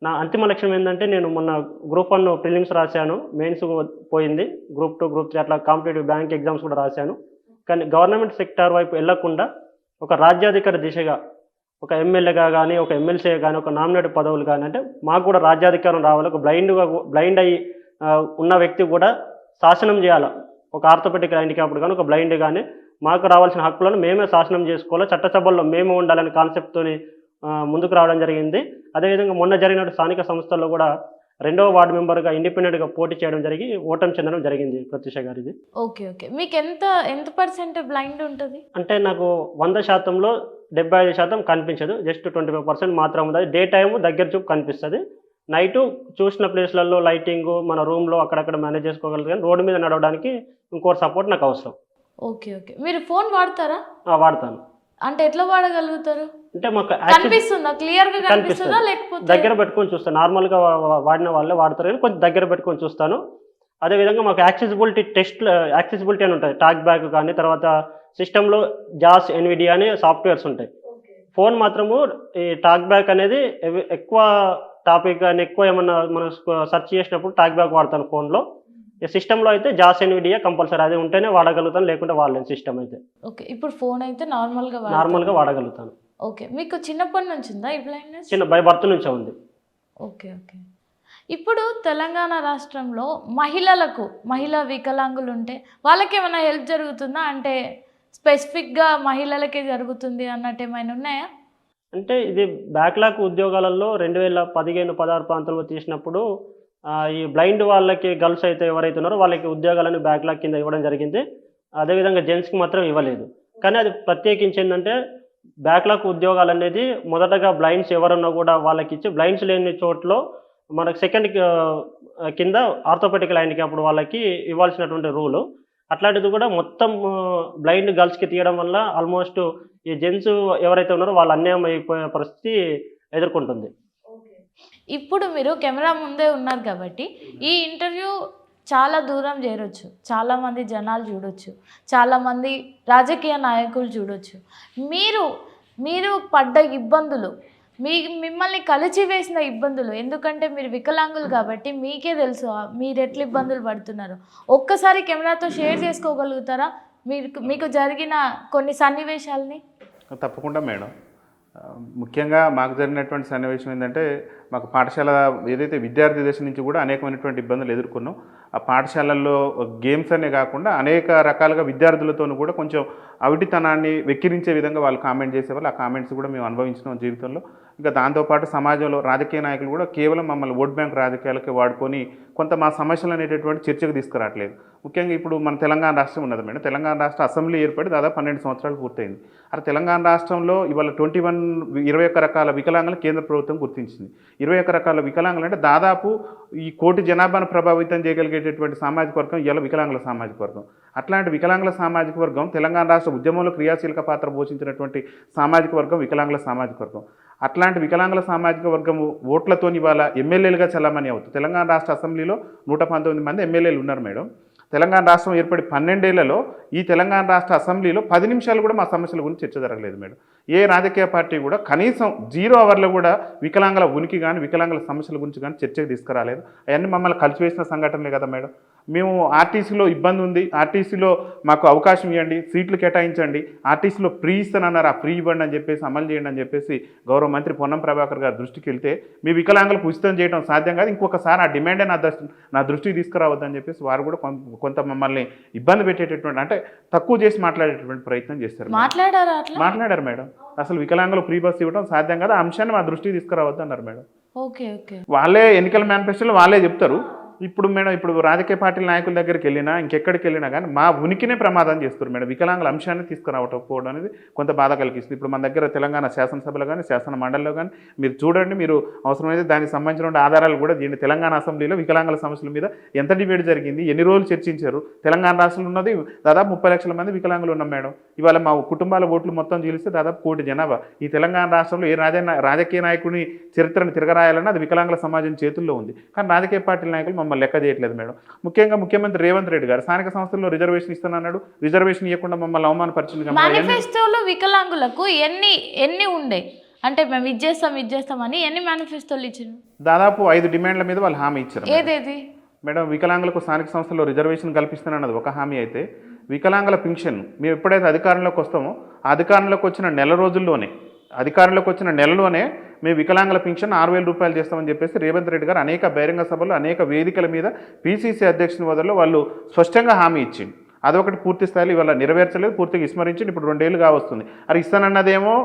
నా అంతిమ లక్ష్యం ఏంటంటే నేను మొన్న గ్రూప్ 1 ప్రిలిమ్స్ రాశాను, మెయిన్స్ పోయింది, గ్రూప్ 2 గ్రూప్ 3 అట్లా కాంపిటేటివ్ బ్యాంక్ ఎగ్జామ్స్ కూడా రాశాను. కానీ గవర్నమెంట్ సెక్టార్ వైపు వెళ్లకుండా ఒక రాజ్యాధికార దిశగా ఒక ఎమ్మెల్యేగా కానీ ఒక ఎమ్మెల్సీగా కానీ ఒక నామినేట్ పదవులు కానీ అంటే మాకు కూడా రాజ్యాధికారం రావాలి. ఒక బ్లైండ్ అయ్యి ఉన్న వ్యక్తి కూడా శాసనం చేయాలి. ఒక ఆర్థోపెడిక్ హ్యాండిక్యాప్డ్ కానీ ఒక బ్లైండ్ కానీ మాకు రావాల్సిన హక్కులను మేమే శాసనం చేసుకోవాలి, చట్టసభల్లో మేము ఉండాలనే కాన్సెప్ట్తోని ముందుకు రావడం జరిగింది. అదేవిధంగా మొన్న జరిగిన స్థానిక సంస్థల్లో కూడా 2వ వార్డు మెంబర్గా ఇండిపెండెంట్గా పోటీ చేయడం జరిగి ఓటమి చెందడం జరిగింది ప్రత్యూష గారిది. Okay okay. మీకు ఎంత పర్సెంట్ బ్లైండ్ ఉంటుంది? అంటే నాకు 100%లో 75% కనిపించదు, జస్ట్ 25% మాత్రం ఉంది. డే టైము దగ్గర చూపు కనిపిస్తుంది, నైటు చూసిన ప్లేస్లలో లైటింగ్ మన రూమ్లో అక్కడక్కడ మేనేజ్ చేసుకోగలదు. కానీ రోడ్డు మీద నడవడానికి ఇంకోటి సపోర్ట్ నాకు అవసరం. Okay okay. మీరు ఫోన్ వాడతారా? వాడతాను. అంటే ఎట్లా వాడగలుగుతారు? అంటే మాకు కనిపిస్తుందా, క్లియర్గా కనిపిస్తుందా లేకపోతే దగ్గర పెట్టుకొని చూస్తాను? నార్మల్గా వాడిన వాళ్ళే వాడతారు కానీ కొంచెం దగ్గర పెట్టుకొని చూస్తాను. అదేవిధంగా మాకు యాక్సెసిబిలిటీ అని ఉంటుంది, టాక్ బ్యాక్ కానీ తర్వాత సిస్టంలో జాస్ ఎన్విడియా అని సాఫ్ట్వేర్స్ ఉంటాయి. ఫోన్ మాత్రము ఈ టాక్ బ్యాక్ అనేది ఎక్కువ టాపిక్ కానీ ఎక్కువ ఏమన్నా మనం సెర్చ్ చేసినప్పుడు టాక్ బ్యాక్ వాడతాను ఫోన్లో. ఈ సిస్టంలో అయితే జాస్ ఎన్విడియా కంపల్సరీ అది ఉంటేనే వాడగలుగుతాను, లేకుంటే వాడలేను సిస్టమ్ అయితే. ఓకే, ఇప్పుడు ఫోన్ అయితే నార్మల్గా నార్మల్గా వాడగలుగుతాను. ఓకే, మీకు చిన్నప్పటి నుంచి ఉందా ఈ బ్లైండ్నెస్? చిన్న బై బర్త్ నుంచే ఉంది. Okay okay. ఇప్పుడు తెలంగాణ రాష్ట్రంలో మహిళా వికలాంగులు ఉంటే వాళ్ళకి ఏమైనా హెల్ప్ జరుగుతుందా? అంటే స్పెసిఫిక్గా మహిళలకే జరుగుతుంది అన్నట్టు ఏమైనా ఉన్నాయా? అంటే ఇది బ్యాక్లాగ్ ఉద్యోగాలలో 2015-16 ప్రాంతంలో తీసినప్పుడు ఈ బ్లైండ్ వాళ్ళకి గర్ల్స్ అయితే ఎవరైతే ఉన్నారో వాళ్ళకి ఉద్యోగాలను బ్యాక్లాగ్ కింద ఇవ్వడం జరిగింది. అదేవిధంగా జెంట్స్కి మాత్రం ఇవ్వలేదు. కానీ అది ప్రత్యేకించి ఏంటంటే బ్యాక్లాగ్ ఉద్యోగాలు అనేది మొదటగా బ్లైండ్స్ ఎవరన్నా కూడా వాళ్ళకి ఇచ్చి, బ్లైండ్స్ లేని చోట్ల మనకు సెకండ్ కింద ఆర్థోపెడికల్ హ్యాండిక్యాప్డ్ వాళ్ళకి ఇవ్వాల్సినటువంటి రూలు. అట్లాంటిది కూడా మొత్తం బ్లైండ్ గర్ల్స్కి తీయడం వల్ల ఆల్మోస్ట్ ఈ జెంట్స్ ఎవరైతే ఉన్నారో వాళ్ళు అన్యాయం అయిపోయే పరిస్థితి ఎదుర్కొంటుంది. ఇప్పుడు మీరు కెమెరా ముందే ఉన్నారు కాబట్టి ఈ ఇంటర్వ్యూ చాలా దూరం చేరొచ్చు, చాలామంది జనాలు చూడొచ్చు, చాలామంది రాజకీయ నాయకులు చూడొచ్చు. మీరు పడ్డ ఇబ్బందులు, మిమ్మల్ని కలిచివేసిన ఇబ్బందులు, ఎందుకంటే మీరు వికలాంగులు కాబట్టి మీకే తెలుసు మీరు ఎట్లా ఇబ్బందులు పడుతున్నారు. ఒక్కసారి కెమెరాతో షేర్ చేసుకోగలుగుతారా మీకు జరిగిన కొన్ని సన్నివేశాలని? తప్పకుండా మేడం. ముఖ్యంగా మాకు జరిగినటువంటి సన్నివేశం ఏంటంటే, మాకు పాఠశాల ఏదైతే విద్యార్థి దశ నుంచి కూడా అనేకమైనటువంటి ఇబ్బందులు ఎదుర్కొన్నాం. ఆ పాఠశాలల్లో గేమ్స్ అనే కాకుండా అనేక రకాలుగా విద్యార్థులతో కూడా కొంచెం అవిటితనాన్ని వెక్కిరించే విధంగా వాళ్ళు కామెంట్ చేసేవాళ్ళు. ఆ కామెంట్స్ కూడా మేము అనుభవించినాం జీవితంలో. ఇంకా దాంతోపాటు సమాజంలో రాజకీయ నాయకులు కూడా కేవలం మమ్మల్ని ఓట్ బ్యాంక్ రాజకీయాలకి వాడుకొని కొంత మా సమస్యలు అనేటటువంటి చర్చకు తీసుకురావట్లేదు. ముఖ్యంగా ఇప్పుడు మన తెలంగాణ రాష్ట్రం ఉన్నది మేడం. తెలంగాణ రాష్ట్ర అసెంబ్లీ ఏర్పడి దాదాపు 12 సంవత్సరాలు పూర్తయింది. అలా తెలంగాణ రాష్ట్రంలో ఇవాళ 21 రకాల వికలాంగులను కేంద్ర ప్రభుత్వం గుర్తించింది. 21 రకాల వికలాంగులు అంటే దాదాపు ఈ 1 కోటి జనాభాను ప్రభావితం చేయగలిగేటటువంటి సామాజిక వర్గం ఇవాళ వికలాంగుల సామాజిక వర్గం. అట్లాంటి వికలాంగుల సామాజిక వర్గం తెలంగాణ రాష్ట్ర ఉద్యమంలో క్రియాశీలక పాత్ర పోషించినటువంటి సామాజిక వర్గం వికలాంగుల సామాజిక వర్గం. అట్లాంటి వికలాంగుల సామాజిక వర్గము ఓట్లతో ఇవాళ ఎమ్మెల్యేలుగా చలామణి అవుతుంది. తెలంగాణ రాష్ట్ర అసెంబ్లీలో 119 మంది ఎమ్మెల్యేలు ఉన్నారు మేడం. తెలంగాణ రాష్ట్రం ఏర్పడి 12 ఏళ్లలో ఈ తెలంగాణ రాష్ట్ర అసెంబ్లీలో 10 నిమిషాలు కూడా మా సమస్యల గురించి చర్చ జరగలేదు మేడం. ఏ రాజకీయ పార్టీ కూడా కనీసం 0 అవర్లో కూడా వికలాంగుల ఉనికి కానీ వికలాంగుల సమస్యల గురించి కానీ చర్చకు తీసుకురాలేదు. అవన్నీ మమ్మల్ని కలిసివేసిన సంఘటనలే కదా మేడం. మేము ఆర్టీసీలో ఇబ్బంది ఉంది, ఆర్టీసీలో మాకు అవకాశం ఇవ్వండి, సీట్లు కేటాయించండి, ఆర్టీసీలో ఫ్రీ ఇస్తానన్నారు, ఆ ఫ్రీ ఇవ్వండి అని చెప్పేసి అమలు చేయండి అని చెప్పేసి గౌరవ మంత్రి పొన్నం ప్రభాకర్ గారి దృష్టికి వెళ్తే మీ వికలాంగులకు ఉచితం చేయడం సాధ్యం కాదు, ఇంకొకసారి ఆ డిమాండే నా దృష్టికి తీసుకురావద్దని చెప్పేసి వారు కూడా కొంత మమ్మల్ని ఇబ్బంది పెట్టేటటువంటి, అంటే తక్కువ చేసి మాట్లాడేటటువంటి ప్రయత్నం చేస్తారు. మాట్లాడారు మేడం. అసలు వికలాంగులు ఫ్రీ బస్ ఇవ్వడం సాధ్యం కాదు, ఆ అంశాన్ని మా దృష్టికి తీసుకురావద్దు అన్నారు మేడం. వాళ్ళే ఎన్నికల మేనిఫెస్టోలో వాళ్ళే చెప్తారు. ఇప్పుడు రాజకీయ పార్టీల నాయకుల దగ్గరికి వెళ్ళినా ఇంకెక్కడికి వెళ్ళినా కానీ మా ఉనికినే ప్రమాదం చేస్తారు మేడం. వికలాంగుల అంశాన్ని తీసుకురావకపోవడం అనేది కొంత బాధ కలిగిస్తుంది. ఇప్పుడు మన దగ్గర తెలంగాణ శాసనసభలో కానీ శాసన మండలిలో కానీ మీరు చూడండి, మీరు అవసరమైతే దానికి సంబంధించిన ఆధారాలు కూడా దీన్ని తెలంగాణ అసెంబ్లీలో వికలాంగుల సమస్యల మీద ఎంత డిబేట్ జరిగింది, ఎన్ని రోజులు చర్చించారు. తెలంగాణ రాష్ట్రంలో ఉన్నది దాదాపు 30 లక్షల మంది వికలాంగులు ఉన్నాం మేడం. ఇవాళ మా కుటుంబాల ఓట్లు మొత్తం చీలిస్తే దాదాపు 1 కోటి జనాభా. ఈ తెలంగాణ రాష్ట్రంలో ఏ రాజకీయ నాయకుని చరిత్రను తిరగరాయాలన్నా అది వికలాంగుల సమాజం చేతుల్లో ఉంది. కానీ రాజకీయ పార్టీల నాయకులు మమ్మల్ని లెక్క చేయట్లేదు మేడం. ముఖ్యంగా ముఖ్యమంత్రి రేవంత్ రెడ్డి గారు స్థానిక సంస్థల్లో రిజర్వేషన్ ఇస్తానన్నాడు, రిజర్వేషన్ ఇవ్వకుండా మమ్మల్ని అవమానపరిచింది. మేనిఫెస్టోలో వికలాంగులకు ఎన్ని ఉండే, అంటే మేము ఇచ్చేస్తామని ఎన్ని మేనిఫెస్టోలు ఇచ్చారు? దాదాపు 5 డిమాండ్ల మీద వాళ్ళు హామీ ఇచ్చారు. ఏదేది మేడం? వికలాంగులకు స్థానిక సంస్థల్లో రిజర్వేషన్ కల్పిస్తానన్నది ఒక హామీ అయితే, వికలాంగుల పింఛన్ మేము ఎప్పుడైతే అధికారంలోకి వస్తామో అధికారంలోకి వచ్చిన నెలలోనే మేము వికలాంగుల పింఛన్ 6,000 రూపాయలు చేస్తామని చెప్పేసి రేవంత్ రెడ్డి గారు అనేక బహిరంగ సభలు అనేక వేదికల మీద PCC అధ్యక్షుని వదల్లో వాళ్ళు స్పష్టంగా హామీ ఇచ్చింది. అదొకటి పూర్తి స్థాయిలో ఇవాళ నెరవేర్చలేదు, పూర్తిగా విస్మరించింది. ఇప్పుడు 2 ఏళ్ళు కావస్తుంది. అది ఇస్తానన్నదేమో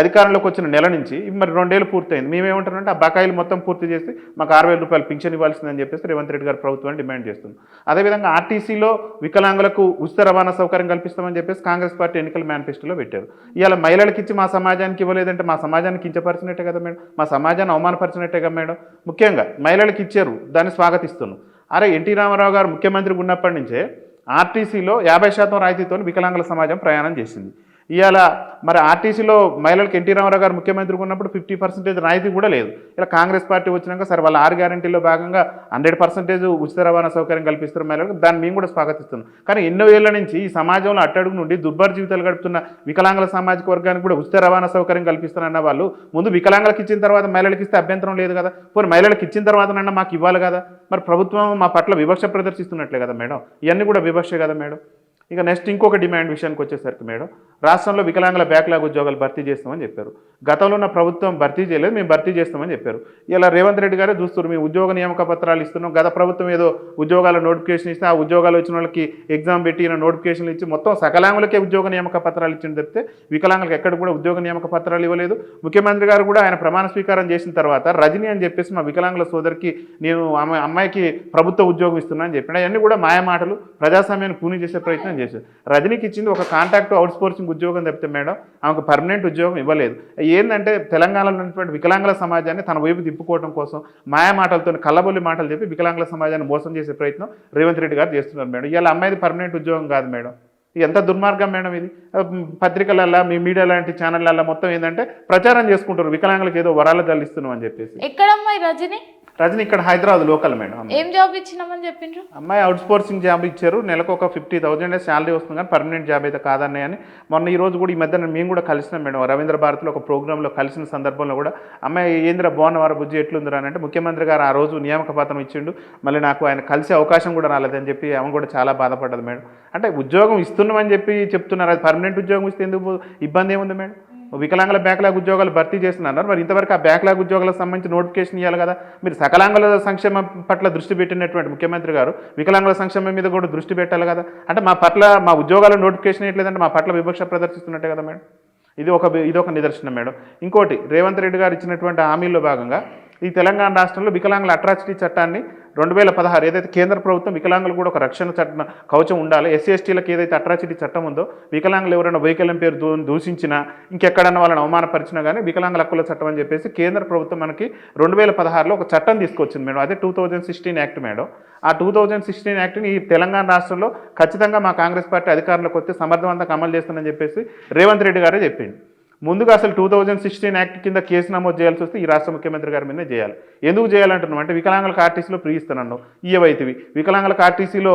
అధికారంలోకి వచ్చిన నెల నుంచి, మరి 2 ఏళ్ళు పూర్తయింది. మేమేమంటారంటే ఆ బకాయిలు మొత్తం పూర్తి చేసి మాకు 6,000 రూపాయలు పింఛన్ ఇవ్వాల్సిందని చెప్పేసి రేవంత్ రెడ్డి గారు ప్రభుత్వాన్ని డిమాండ్ చేస్తుంది. అదేవిధంగా ఆర్టీసీలో వికలాంగులకు ఉచిత రవాణా సౌకర్యం కల్పిస్తామని చెప్పేసి కాంగ్రెస్ పార్టీ ఎన్నికల మేనిఫెస్టోలో పెట్టారు. ఇవాళ మహిళలకు ఇచ్చి మా సమాజానికి ఇవ్వలేదంటే మా సమాజాన్ని కించపరిచినట్టే కదా మేడం, మా సమాజాన్ని అవమానపరిచినట్టే కదా మేడం. ముఖ్యంగా మహిళలకు ఇచ్చారు, దాన్ని స్వాగతిస్తున్నాం. అరే ఎన్టీ రామారావు గారు ముఖ్యమంత్రిగా ఉన్నప్పటి నుంచే ఆర్టీసీలో 50% రాయితీతో వికలాంగుల సమాజం ప్రయాణం చేసింది. ఇవాళ మరి ఆర్టీసీలో మహిళలకు ఎన్టీ రామారావు గారు ముఖ్యమంత్రిగా ఉన్నప్పుడు 50% రాయితీ కూడా లేదు. ఇలా కాంగ్రెస్ పార్టీ వచ్చినాక సరే వాళ్ళ 6 గ్యారెంటీలో భాగంగా 100% ఉచిత రవాణా సౌకర్యం కల్పిస్తారు మహిళలకు, దాన్ని మేము కూడా స్వాగతిస్తున్నాం. కానీ ఎన్నో ఏళ్ల నుంచి ఈ సమాజంలో అట్టడుగు నుండి దుర్భర జీవితాలు గడుపుతున్న వికలాంగుల సామాజిక వర్గానికి కూడా ఉచిత రవాణా సౌకర్యం కల్పిస్తారన్న వాళ్ళు ముందు వికలాంగులకు ఇచ్చిన తర్వాత మహిళలకు ఇస్తే అభ్యంతరం లేదు కదా, పోనీ మహిళలకు ఇచ్చిన తర్వాత మాకు ఇవ్వాలి కదా. మరి ప్రభుత్వం మా పట్ల వివక్ష ప్రదర్శిస్తున్నట్లే కదా మేడం, ఇవన్నీ కూడా వివక్ష కదా మేడం. ఇక నెక్స్ట్ ఇంకొక డిమాండ్ విషయానికి వచ్చేసరికి మేడం, రాష్ట్రంలో వికలాంగుల బ్యాక్లాగ్ ఉద్యోగాలు భర్తీ చేస్తామని చెప్పారు. గతంలో ఉన్న ప్రభుత్వం భర్తీ చేయలేదు, మేము భర్తీ చేస్తామని చెప్పారు. ఇలా రేవంత్ రెడ్డి గారే చూస్తారు, మేము ఉద్యోగ నియామక పత్రాలు ఇస్తున్నాం. గత ప్రభుత్వం ఏదో ఉద్యోగాల నోటిఫికేషన్ ఇస్తే ఆ ఉద్యోగాలు వచ్చిన వాళ్ళకి ఎగ్జామ్ పెట్టి నోటిఫికేషన్లు ఇచ్చి మొత్తం సకలాంగులకే ఉద్యోగ నియామక పత్రాలు ఇచ్చింది తప్పితే వికలాంగులకు ఎక్కడ కూడా ఉద్యోగ నియామక పత్రాలు ఇవ్వలేదు. ముఖ్యమంత్రి గారు కూడా ఆయన ప్రమాణ స్వీకారం చేసిన తర్వాత రజనీ అని చెప్పేసి మా వికలాంగుల సోదరికి నేను అమ్మాయికి ప్రభుత్వ ఉద్యోగం ఇస్తున్నా అని చెప్పిన అవన్నీ కూడా మాయ మాటలు, ప్రజాస్వామ్యాన్ని పూని చేసే ప్రయత్నం చేశారు. రజనీకి ఇచ్చింది ఒక కాంట్రాక్ట్ అవుట్సోర్సింగ్ ఉద్యోగం తప్పితే మేడం ఆమెకు పర్మనెంట్ ఉద్యోగం ఇవ్వలేదు. ఏంటంటే తెలంగాణలో ఉన్నటువంటి వికలాంగుల సమాజాన్ని తన వైపు తిప్పుకోవడం కోసం మాయా మాటలతో కళ్ళబొల్లి మాటలు చెప్పి వికలాంగుల సమాజాన్ని మోసం చేసే ప్రయత్నం రేవంత్ రెడ్డి గారు చేస్తున్నారు మేడం. ఇవాళ అమ్మాయిది పర్మనెంట్ ఉద్యోగం కాదు మేడం, ఎంత దుర్మార్గం మేడం ఇది. పత్రికలల్లో మీ మీడియా లాంటి ఛానళ్ళల్లో మొత్తం ఏంటంటే ప్రచారం చేసుకుంటారు వికలాంగులకు ఏదో వరాలు జల్లిస్తున్నాం అని చెప్పేసి. ఎక్కడమ్మాయి రజని ఇక్కడ హైదరాబాద్ లోకల్ మేడం. ఏం జాబ్ ఇచ్చినామని చెప్పిండ్రు? అమ్మాయి అవుట్సోర్సింగ్ జాబ్ ఇచ్చారు, నెలకు ఒక 50,000 శాలరీ వస్తుంది కానీ పర్మనెంట్ జాబ్ అయితే కాదన్నాయి అని మొన్న ఈ రోజు కూడా ఈ మధ్యన మేము కూడా కలిసినాం మేడం. రవీంద్ర భారతిలో ఒక ప్రోగ్రాంలో కలిసిన సందర్భంలో కూడా అమ్మాయి ఏంద్ర బాగున్నవారు బుజ్జి ఎట్లుందిరా అని అంటే ముఖ్యమంత్రి గారు ఆ రోజు నియామక పత్రం ఇచ్చిండు, మళ్ళీ నాకు ఆయన కలిసే అవకాశం కూడా రాలేదని చెప్పి ఆమె కూడా చాలా బాధపడ్డది మేడం. అంటే ఉద్యోగం ఇస్తున్నామని చెప్పి చెప్తున్నారు, అది పర్మనెంట్ ఉద్యోగం ఇస్తే ఎందుకు ఇబ్బంది ఏముంది మేడం? వికలాంగుల బ్యాక్లాగ్ ఉద్యోగాలు భర్తీ చేస్తున్నారు, మరి ఇంతవరకు ఆ బ్యాక్లాగ్ ఉద్యోగాలకు సంబంధించి నోటిఫికేషన్ ఇవ్వాలి కదా. మీరు సకలాంగుల సంక్షేమం పట్ల దృష్టి పెట్టినటువంటి ముఖ్యమంత్రి గారు వికలాంగుల సంక్షేమం మీద కూడా దృష్టి పెట్టాలి కదా. అంటే మా ఉద్యోగాల నోటిఫికేషన్ ఇవ్వలేదంటే మా పట్ల వివక్ష ప్రదర్శిస్తున్నట్టే కదా మేడం. ఇది ఒక నిదర్శనం మేడం. ఇంకోటి రేవంత్ రెడ్డి గారు ఇచ్చినటువంటి హామీల్లో భాగంగా ఈ తెలంగాణ రాష్ట్రంలో వికలాంగుల అట్రాసిటీ చట్టాన్ని 2016 ఏదైతే కేంద్ర ప్రభుత్వం వికలాంగులు కూడా ఒక రక్షణ చట్టం కవచం ఉండాలి, ఎస్సీ ఎస్టీలకు ఏదైతే అట్రాసిటీ చట్టం ఉందో వికలాంగులు ఎవరైనా వైకల్యం పేరు దూషించినా ఇంకెక్కడన్నా వాళ్ళని అవమానపరిచినా కానీ వికలాంగుల హక్కుల చట్టం అని చెప్పేసి కేంద్ర ప్రభుత్వం మనకి 2016లో ఒక చట్టం తీసుకొచ్చింది మేడం. అదే 2016 యాక్ట్ మేడం. ఆ 2016 యాక్ట్ని ఈ తెలంగాణ రాష్ట్రంలో ఖచ్చితంగా మా కాంగ్రెస్ పార్టీ అధికారంలోకి వస్తే సమర్థవంతంగా అమలు చేస్తుందని చెప్పేసి రేవంత్ రెడ్డి గారే చెప్పింది. ముందుగా అసలు 2016 యాక్ట్ కింద కేసు నమోదు చేయాల్సి వస్తే ఈ రాష్ట్ర ముఖ్యమంత్రి గారి మీదనే చేయాలి. ఎందుకు చేయాలంటున్నాం అంటే వికలాంగులకు ఆర్టీసీలో ఫ్రీ ఇస్తున్నాను ఇయ్యవైతివి, వికలాంగులకు ఆర్టీసీలో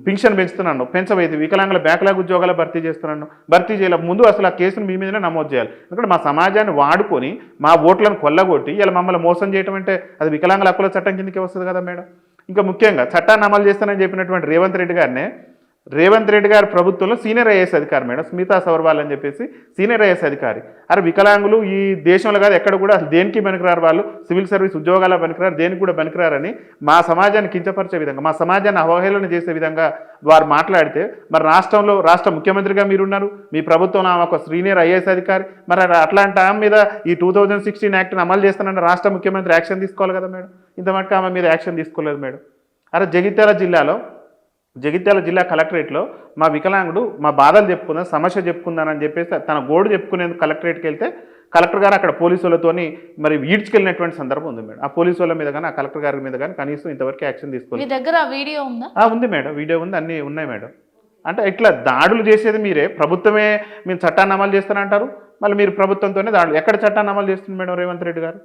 పెన్షన్ పెంచుతున్నాను పెంచవైతివి, వికలాంగుల బ్యాక్లాగ్ ఉద్యోగాలు భర్తీ చేస్తున్నాను భర్తీ చేయాలి. ముందు అసలు ఆ కేసును మీ మీదనే నమోదు చేయాలి. ఎందుకంటే మా సమాజాన్ని వాడుకొని మా ఓట్లను కొల్లగొట్టి ఇలా మమ్మల్ని మోసం చేయడం అంటే అది వికలాంగుల హక్కుల చట్టం కిందకి వస్తుంది కదా మేడం. ఇంకా ముఖ్యంగా చట్టాన్ని అమలు చేస్తానని చెప్పినటువంటి రేవంత్ రెడ్డి గారి ప్రభుత్వంలో సీనియర్ ఐఏఎస్ అధికారి మేడం స్మితా సవర్వాల్ అని చెప్పేసి సీనియర్ ఐఏఎస్ అధికారి. అరే వికలాంగులు ఈ దేశంలో కాదు ఎక్కడ కూడా దేనికి పనికిరారు, వాళ్ళు సివిల్ సర్వీస్ ఉద్యోగాల పనికిరారు, దేనికి కూడా పనికిరారని మా సమాజాన్ని కించపరిచే విధంగా మా సమాజాన్ని అవహేళన చేసే విధంగా వారు మాట్లాడితే మరి రాష్ట్ర ముఖ్యమంత్రిగా మీరున్నారు, మీ ప్రభుత్వంలో ఒక సీనియర్ ఐఏఎస్ అధికారి, మరి అట్లాంటి ఆమె మీద ఈ 2016 యాక్ట్ని అమలు చేస్తానని రాష్ట్ర ముఖ్యమంత్రి యాక్షన్ తీసుకోవాలి కదా మేడం. ఇంత మటుకు ఆమె మీద యాక్షన్ తీసుకోలేదు మేడం. అరే జగిత్యాల జిల్లా కలెక్టరేట్లో మా వికలాంగుడు మా బాధలు చెప్పుకుందాం సమస్య చెప్పుకుందానని చెప్పేసి తన గోడు చెప్పుకునేందుకు కలెక్టరేట్కి వెళ్తే కలెక్టర్ గారు అక్కడ పోలీసు వాళ్ళతోని మరి ఈడ్చుకెళ్ళినటువంటి సందర్భం ఉంది మేడం. ఆ పోలీసు వాళ్ళ మీద కానీ ఆ కలెక్టర్ గారి మీద కానీ కనీసం ఇంతవరకు యాక్షన్ తీసుకోవాలి. మీ దగ్గర వీడియో ఉందా? ఉంది మేడం, వీడియో ఉంది, అన్నీ ఉన్నాయి మేడం. అంటే ఇట్లా దాడులు చేసేది మీరే, ప్రభుత్వమే మీరు చట్టాన్ని అమలు చేస్తానంటారు, మళ్ళీ మీరు ప్రభుత్వంతోనే దాడులు. ఎక్కడ చట్టాన్ని అమలు చేస్తుంది మేడం రేవంత్ రెడ్డి గారు?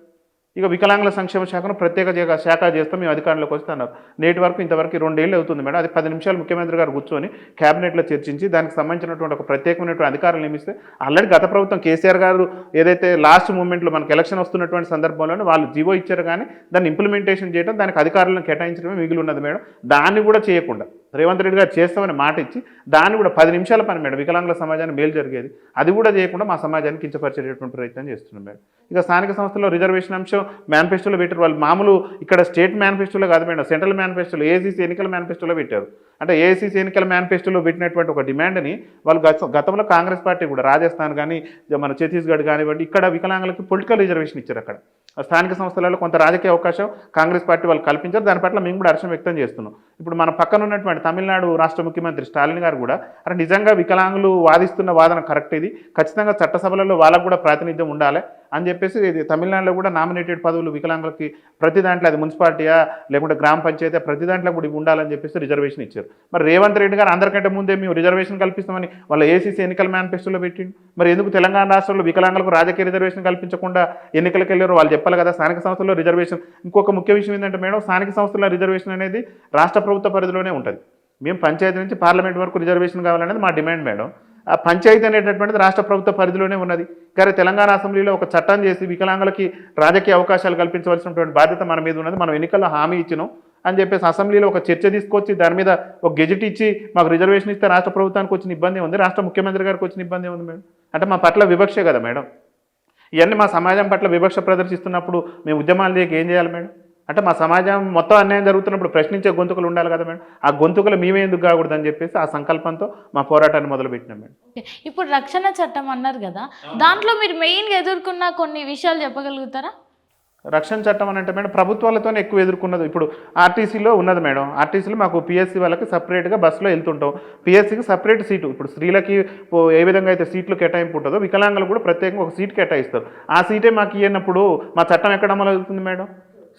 ఇక వికలాంగుల సంక్షేమ శాఖను ప్రత్యేక శాఖ చేస్తాం మేము అధికారంలోకి వస్తున్నారు. నేటి వరకు ఇంతవరకు 2 ఏళ్ళు అవుతుంది మేడం. అది 10 నిమిషాలు ముఖ్యమంత్రి గారు కూర్చొని క్యాబినెట్లో చర్చించి దానికి సంబంధించినటువంటి ఒక ప్రత్యేకమైనటువంటి అధికారులు నియమిస్తే ఆల్రెడీ గత ప్రభుత్వం కేసీఆర్ గారు ఏదైతే లాస్ట్ మూమెంట్లో మనకు ఎలక్షన్ వస్తున్నటువంటి సందర్భంలోనే వాళ్ళు జీవో ఇచ్చారు కానీ దాన్ని ఇంప్లిమెంటేషన్ చేయడం దానికి అధికారులను కేటాయించడమే మిగిలి ఉన్నది మేడం. దాన్ని కూడా చేయకుండా రేవంత్ రెడ్డి గారు చేస్తామని మాట ఇచ్చి దాన్ని కూడా 10 నిమిషాల పని మేడం, వికలాంగుల సమాజాన్ని మేలు జరిగేది, అది కూడా చేయకుండా మా సమాజాన్ని కించపరిచేటటువంటి ప్రయత్నం చేస్తున్నాం మేడం. ఇక స్థానిక సంస్థల్లో రిజర్వేషన్ అంశం మేనిఫెస్టోలో పెట్టారు. వాళ్ళు మామూలు ఇక్కడ స్టేట్ మేనిఫెస్టోలో కాదు మేడం, సెంట్రల్ మేనిఫెస్టోలో ఏఐసీసీ ఎన్నికల మేనిఫెస్టోలో పెట్టారు. అంటే ఏఐసీసీ ఎన్నికల మేనిఫెస్టోలో పెట్టినటువంటి ఒక డిమాండ్ని వాళ్ళు గతంలో కాంగ్రెస్ పార్టీ కూడా రాజస్థాన్ కానీ మన ఛత్తీస్గఢ్ కానివ్వండి ఇక్కడ వికలాంగులకి పొలిటికల్ రిజర్వేషన్ ఇచ్చారు. అక్కడ స్థానిక సంస్థలలో కొంత రాజకీయ అవకాశం కాంగ్రెస్ పార్టీ వాళ్ళు కల్పించారు. దాని పట్ల మేము కూడా హర్షం వ్యక్తం చేస్తున్నాం. ఇప్పుడు మన పక్కన ఉన్నటువంటి తమిళనాడు రాష్ట్ర ముఖ్యమంత్రి స్టాలిన్ గారు కూడా అరే నిజంగా వికలాంగులు వాదిస్తున్న వాదన కరెక్ట్, ఇది ఖచ్చితంగా చట్టసభలలో వాళ్ళకు కూడా ప్రాతినిధ్యం ఉండాలి అని చెప్పేసి ఇది తమిళనాడులో కూడా నామినేటెడ్ పదవులు వికలాంగులకి ప్రతి దాంట్లో, అది మున్సిపాలిటీయా లేకుంటే గ్రామ పంచాయతీ, ప్రతి దాంట్లో కూడా ఉండాలని చెప్పేసి రిజర్వేషన్ ఇచ్చారు. మరి రేవంత్ రెడ్డి గారు అందరికంటే ముందే మేము రిజర్వేషన్ కల్పిస్తామని వాళ్ళ ఏసీసీ ఎన్నికల మేనిఫెస్టోలో పెట్టిండు. మరి ఎందుకు తెలంగాణ రాష్ట్రంలో వికలాంగులకు రాజకీయ రిజర్వేషన్ కల్పించకుండా ఎన్నికలకు వెళ్ళారు వాళ్ళు చెప్పాలి కదా. స్థానిక సంస్థల్లో రిజర్వేషన్, ఇంకొక ముఖ్య విషయం ఏంటంటే మేడం, స్థానిక సంస్థల రిజర్వేషన్ అనేది రాష్ట్ర ప్రభుత్వ పరిధిలోనే ఉంటుంది. మేము పంచాయతీ నుంచి పార్లమెంట్ వరకు రిజర్వేషన్ కావాలనేది మా డిమాండ్ మేడం. ఆ పంచాయతీ అనేటటువంటిది రాష్ట్ర ప్రభుత్వ పరిధిలోనే ఉన్నది. కానీ తెలంగాణ అసెంబ్లీలో ఒక చట్టం చేసి వికలాంగులకి రాజకీయ అవకాశాలు కల్పించవలసినటువంటి బాధ్యత మన మీద ఉన్నది. మనం ఎన్నికల్లో హామీ ఇచ్చినాం అని చెప్పేసి అసెంబ్లీలో ఒక చర్చ తీసుకొచ్చి దాని మీద ఒక గెజెట్ ఇచ్చి మాకు రిజర్వేషన్ ఇస్తే రాష్ట్ర ప్రభుత్వానికి వచ్చిన ఇబ్బంది ఉంది, రాష్ట్ర ముఖ్యమంత్రి గారికి వచ్చిన ఇబ్బంది ఉంది మేడం. అంటే మా పట్ల వివక్షే కదా మేడం. ఇవన్నీ మా సమాజం పట్ల వివక్ష ప్రదర్శిస్తున్నప్పుడు మేము ఉద్యమాలు చేయక ఏం చేయాలి మేడం? అంటే మా సమాజం మొత్తం అన్యాయం జరుగుతున్నప్పుడు ప్రశ్నించే గొంతుకలు ఉండాలి కదా మేడం. ఆ గొంతుకలు మేమే ఎందుకు కాకూడదని చెప్పేసి ఆ సంకల్పంతో మా పోరాటాన్ని మొదలుపెట్టినాం మేడం. ఇప్పుడు రక్షణ చట్టం అన్నారు కదా, దాంట్లో మీరు మెయిన్గా ఎదుర్కొన్న కొన్ని విషయాలు చెప్పగలుగుతారా? రక్షణ చట్టం అని అంటే మేడం ప్రభుత్వాలతోనే ఎక్కువ ఎదుర్కొన్నది. ఇప్పుడు ఆర్టీసీలో ఉన్నది మేడం, ఆర్టీసీలో మాకు పిఎస్సీ వాళ్ళకి సపరేట్గా బస్సులో వెళ్తుంటాం, పిఎస్సీకి సపరేట్ సీటు. ఇప్పుడు స్త్రీలకి ఏ విధంగా అయితే సీట్లు కేటాయింపు ఉంటుందో వికలాంగులు కూడా ప్రత్యేకంగా ఒక సీట్ కేటాయిస్తారు. ఆ సీటే మాకు ఇవ్వనప్పుడు మా చట్టం ఎక్కడ అమలు అవుతుంది మేడం?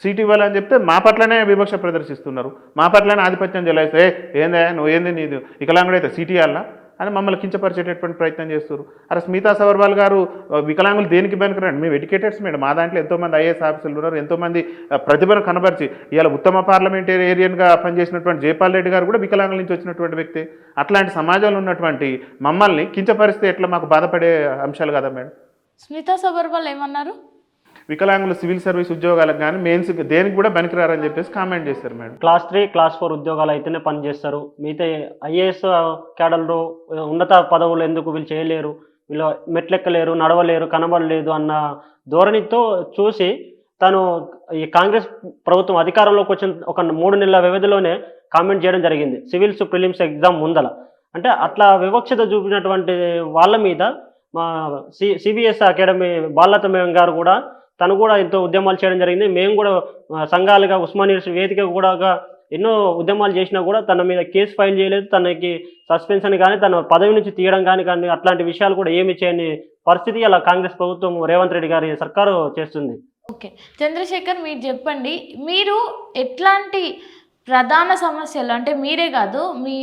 సీట్ ఇవ్వాలని చెప్తే మా పట్లనే వివక్ష ప్రదర్శిస్తున్నారు, మా పట్లనే ఆధిపత్యం చెలాయిస్తే ఏందా నువ్వు ఏంది నీది వికలాంగుడైతే సీట్ ఇవ్వాలా అని మమ్మల్ని కించపరిచేటటువంటి ప్రయత్నం చేస్తారు. అరే స్మితా సబర్వాల్ గారు వికలాంగులు దేనికి బెనకరండి? మేము ఎడ్యుకేటెడ్స్ మేడం. మా దాంట్లో ఎంతోమంది ఐఏఎస్ ఆఫీసర్లు ఉన్నారు, ఎంతోమంది ప్రతిభను కనబరిచి ఇవాళ ఉత్తమ పార్లమెంటేరియన్గా పనిచేసినటువంటి జైపాల్ రెడ్డి గారు కూడా వికలాంగుల నుంచి వచ్చినటువంటి వ్యక్తి. అట్లాంటి సమాజంలో ఉన్నటువంటి మమ్మల్ని కించపరిస్తే ఎట్లా మాకు బాధపడే అంశాలు కదా మేడం. స్మితా సబర్వాల్ ఏమన్నారు? వికలాంగులు సివిల్ సర్వీస్ ఉద్యోగాలకు కానీ మెయిన్స్ దేనికి కూడా బెనికిరారని చెప్పేసి కామెంట్ చేశారు మేడం. క్లాస్ 3, క్లాస్ 4 ఉద్యోగాలు అయితేనే పనిచేస్తారు, మిగతా ఐఏఎస్ క్యాడర్లు ఉన్నత పదవులు ఎందుకు వీళ్ళు చేయలేరు, వీళ్ళు మెట్లెక్కలేరు, నడవలేరు, కనబడలేదు అన్న ధోరణితో చూసి తను ఈ కాంగ్రెస్ ప్రభుత్వం అధికారంలోకి వచ్చిన ఒక 3 నెలల వ్యవధిలోనే కామెంట్ చేయడం జరిగింది సివిల్స్ ప్రిలిమ్స్ ఎగ్జామ్ ముందల. అంటే అట్లా వివక్షత చూపినటువంటి వాళ్ళ మీద మా సిబిఎస్ అకాడమీ బాలలత మేడం గారు కూడా తను కూడా ఎంతో ఉద్యమాలు చేయడం జరిగింది. మేము కూడా సంఘాలుగా ఉస్మానియా వేదిక కూడా ఎన్నో ఉద్యమాలు చేసినా కూడా తన మీద కేసు ఫైల్ చేయలేదు, తనకి సస్పెన్షన్ కానీ తన పదవి నుంచి తీయడం కానీ అట్లాంటి విషయాలు కూడా ఏమి చేయని పరిస్థితి అలా కాంగ్రెస్ ప్రభుత్వం రేవంత్ రెడ్డి గారి సర్కారు చేస్తుంది. ఓకే చంద్రశేఖర్, మీరు చెప్పండి, మీరు ఎట్లాంటి ప్రధాన సమస్యలు, అంటే మీరే కాదు మీ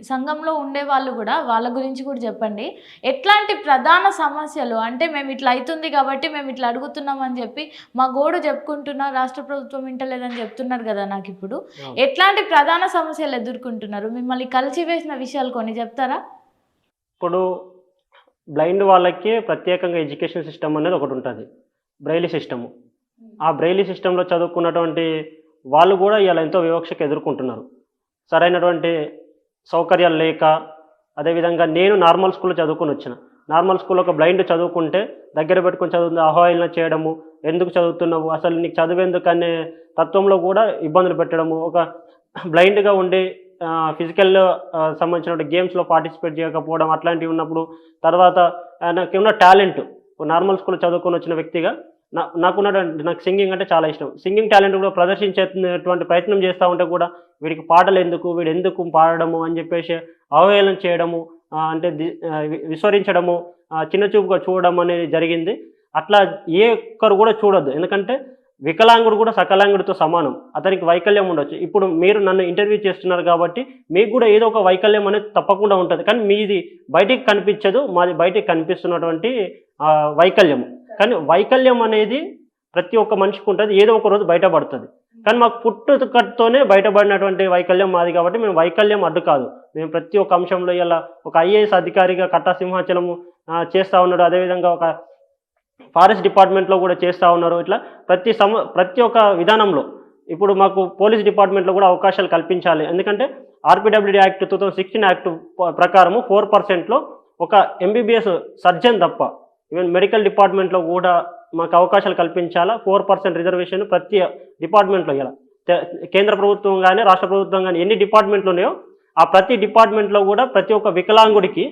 సంఘంలో ఉండే వాళ్ళు కూడా, వాళ్ళ గురించి కూడా చెప్పండి, ఎట్లాంటి ప్రధాన సమస్యలు, అంటే మేము ఇట్లా అవుతుంది కాబట్టి మేము ఇట్లా అడుగుతున్నామని చెప్పి మా గోడు చెప్పుకుంటున్నారు, రాష్ట్ర ప్రభుత్వం వింటలేదని చెప్తున్నారు కదా, నాకు ఇప్పుడు ఎట్లాంటి ప్రధాన సమస్యలు ఎదుర్కొంటున్నారు, మిమ్మల్ని కలిసివేసిన విషయాలు కొన్ని చెప్తారా? ఇప్పుడు బ్లైండ్ వాళ్ళకి ప్రత్యేకంగా ఎడ్యుకేషన్ సిస్టమ్ అనేది ఒకటి ఉంటుంది, బ్రైలీ సిస్టము. ఆ బ్రైలీ సిస్టంలో చదువుకున్నటువంటి వాళ్ళు కూడా ఇలా ఎంతో వివక్షకు ఎదుర్కొంటున్నారు. సరైనటువంటి సౌకర్యాలు లేక, అదేవిధంగా నేను నార్మల్ స్కూల్లో చదువుకొని వచ్చిన, నార్మల్ స్కూల్లో ఒక బ్లైండ్ చదువుకుంటే దగ్గర పెట్టుకొని చదువు అవహేళన చేయడము, ఎందుకు చదువుతున్నావు, అసలు నీకు చదువేందుకు అనే తత్వంలో కూడా ఇబ్బందులు పెట్టడము, ఒక బ్లైండ్గా ఉండి ఫిజికల్ సంబంధించిన గేమ్స్లో పార్టిసిపేట్ చేయకపోవడం అట్లాంటివి ఉన్నప్పుడు, తర్వాత నాకు ఉన్న టాలెంట్ నార్మల్ స్కూల్లో చదువుకొని వచ్చిన వ్యక్తిగా నాకు సింగింగ్ అంటే చాలా ఇష్టం, సింగింగ్ టాలెంట్ కూడా ప్రదర్శించేటువంటి ప్రయత్నం చేస్తూ ఉంటే కూడా వీడికి పాటలు ఎందుకు, వీడు ఎందుకు పాడడము అని చెప్పేసి అవహేళన చేయడము, అంటే విస్మరించడము, చిన్న చూపుగా చూడడం అనేది జరిగింది. అట్లా ఏ ఒక్కరు కూడా చూడొద్దు, ఎందుకంటే వికలాంగుడు కూడా సకలాంగుడితో సమానం, అతనికి వైకల్యం ఉండొచ్చు. ఇప్పుడు మీరు నన్ను ఇంటర్వ్యూ చేస్తున్నారు కాబట్టి మీకు కూడా ఏదో ఒక వైకల్యం అనేది తప్పకుండా ఉంటుంది, కానీ మీది బయటికి కనిపించదు, మాది బయటికి కనిపిస్తున్నటువంటి వైకల్యము. కానీ వైకల్యం అనేది ప్రతి ఒక్క మనిషికి ఉంటుంది, ఏదో ఒక రోజు బయటపడుతుంది. కానీ మాకు పుట్టుకతోనే బయటపడినటువంటి వైకల్యం మాది కాబట్టి మేము వైకల్యం అడ్డు కాదు. మేము ప్రతి ఒక్క అంశంలో ఇలా ఒక ఐఏఎస్ అధికారిగా కట్టా సింహాచలము చేస్తూ ఉన్నాడు, అదేవిధంగా ఒక ఫారెస్ట్ డిపార్ట్మెంట్లో కూడా చేస్తూ ఉన్నారు. ఇట్లా ప్రతి ఒక్క విధానంలో ఇప్పుడు మాకు పోలీస్ డిపార్ట్మెంట్లో కూడా అవకాశాలు కల్పించాలి. ఎందుకంటే ఆర్పిడబ్ల్యూడి యాక్ట్ 2016 యాక్ట్ ప్రకారము 4%లో ఒక ఎంబీబీఎస్ సర్జన్ తప్ప ఈవెన్ మెడికల్ డిపార్ట్మెంట్లో కూడా మాకు అవకాశాలు కల్పించాలా. 4% రిజర్వేషన్ ప్రతి డిపార్ట్మెంట్లో ఇలా కేంద్ర ప్రభుత్వం కానీ రాష్ట్ర ప్రభుత్వం కానీ ఎన్ని డిపార్ట్మెంట్లు ఉన్నాయో ఆ ప్రతి డిపార్ట్మెంట్లో కూడా ప్రతి ఒక్క వికలాంగుడికి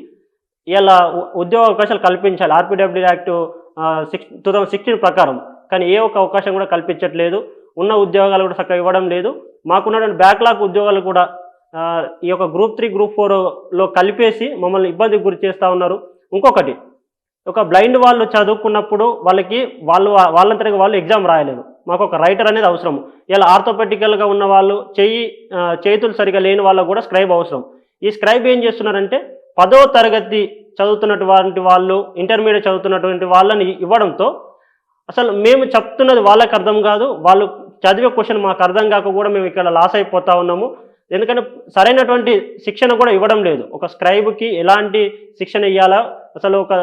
ఇలా ఉద్యోగ అవకాశాలు కల్పించాలి ఆర్పిడబ్ల్యూ యాక్ట్ 2016 ప్రకారం. కానీ ఏ ఒక్క అవకాశం కూడా కల్పించట్లేదు. ఉన్న ఉద్యోగాలు కూడా చక్కగా ఇవ్వడం లేదు. మాకున్నటువంటి బ్యాక్లాగ్ ఉద్యోగాలు కూడా ఈ యొక్క గ్రూప్ 3 గ్రూప్ 4లో కలిపేసి మమ్మల్ని ఇబ్బందికి గురి చేస్తూ ఉన్నారు. ఇంకొకటి, ఒక బ్లైండ్ వాళ్ళు చదువుకున్నప్పుడు వాళ్ళంతటిగా వాళ్ళు ఎగ్జామ్ రాయలేరు. మాకు ఒక రైటర్ అనేది అవసరం. ఇలా ఆర్థోపెటికల్గా ఉన్న వాళ్ళు చేతులు సరిగా లేని వాళ్ళకు కూడా స్క్రైబ్ అవసరం. ఈ స్క్రైబ్ ఏం చేస్తున్నారంటే 10వ తరగతి చదువుతున్నటువంటి వాళ్ళు, ఇంటర్మీడియట్ చదువుతున్నటువంటి వాళ్ళని ఇవ్వడంతో అసలు మేము చెప్తున్నది వాళ్ళకి అర్థం కాదు, వాళ్ళు చదివే క్వశ్చన్ మాకు అర్థం కాక కూడా మేము ఇక్కడ లాస్ అయిపోతూ ఉన్నాము. ఎందుకంటే సరైనటువంటి శిక్షణ కూడా ఇవ్వడం లేదు. ఒక స్క్రైబ్కి ఎలాంటి శిక్షణ ఇవ్వాలా, అసలు ఒక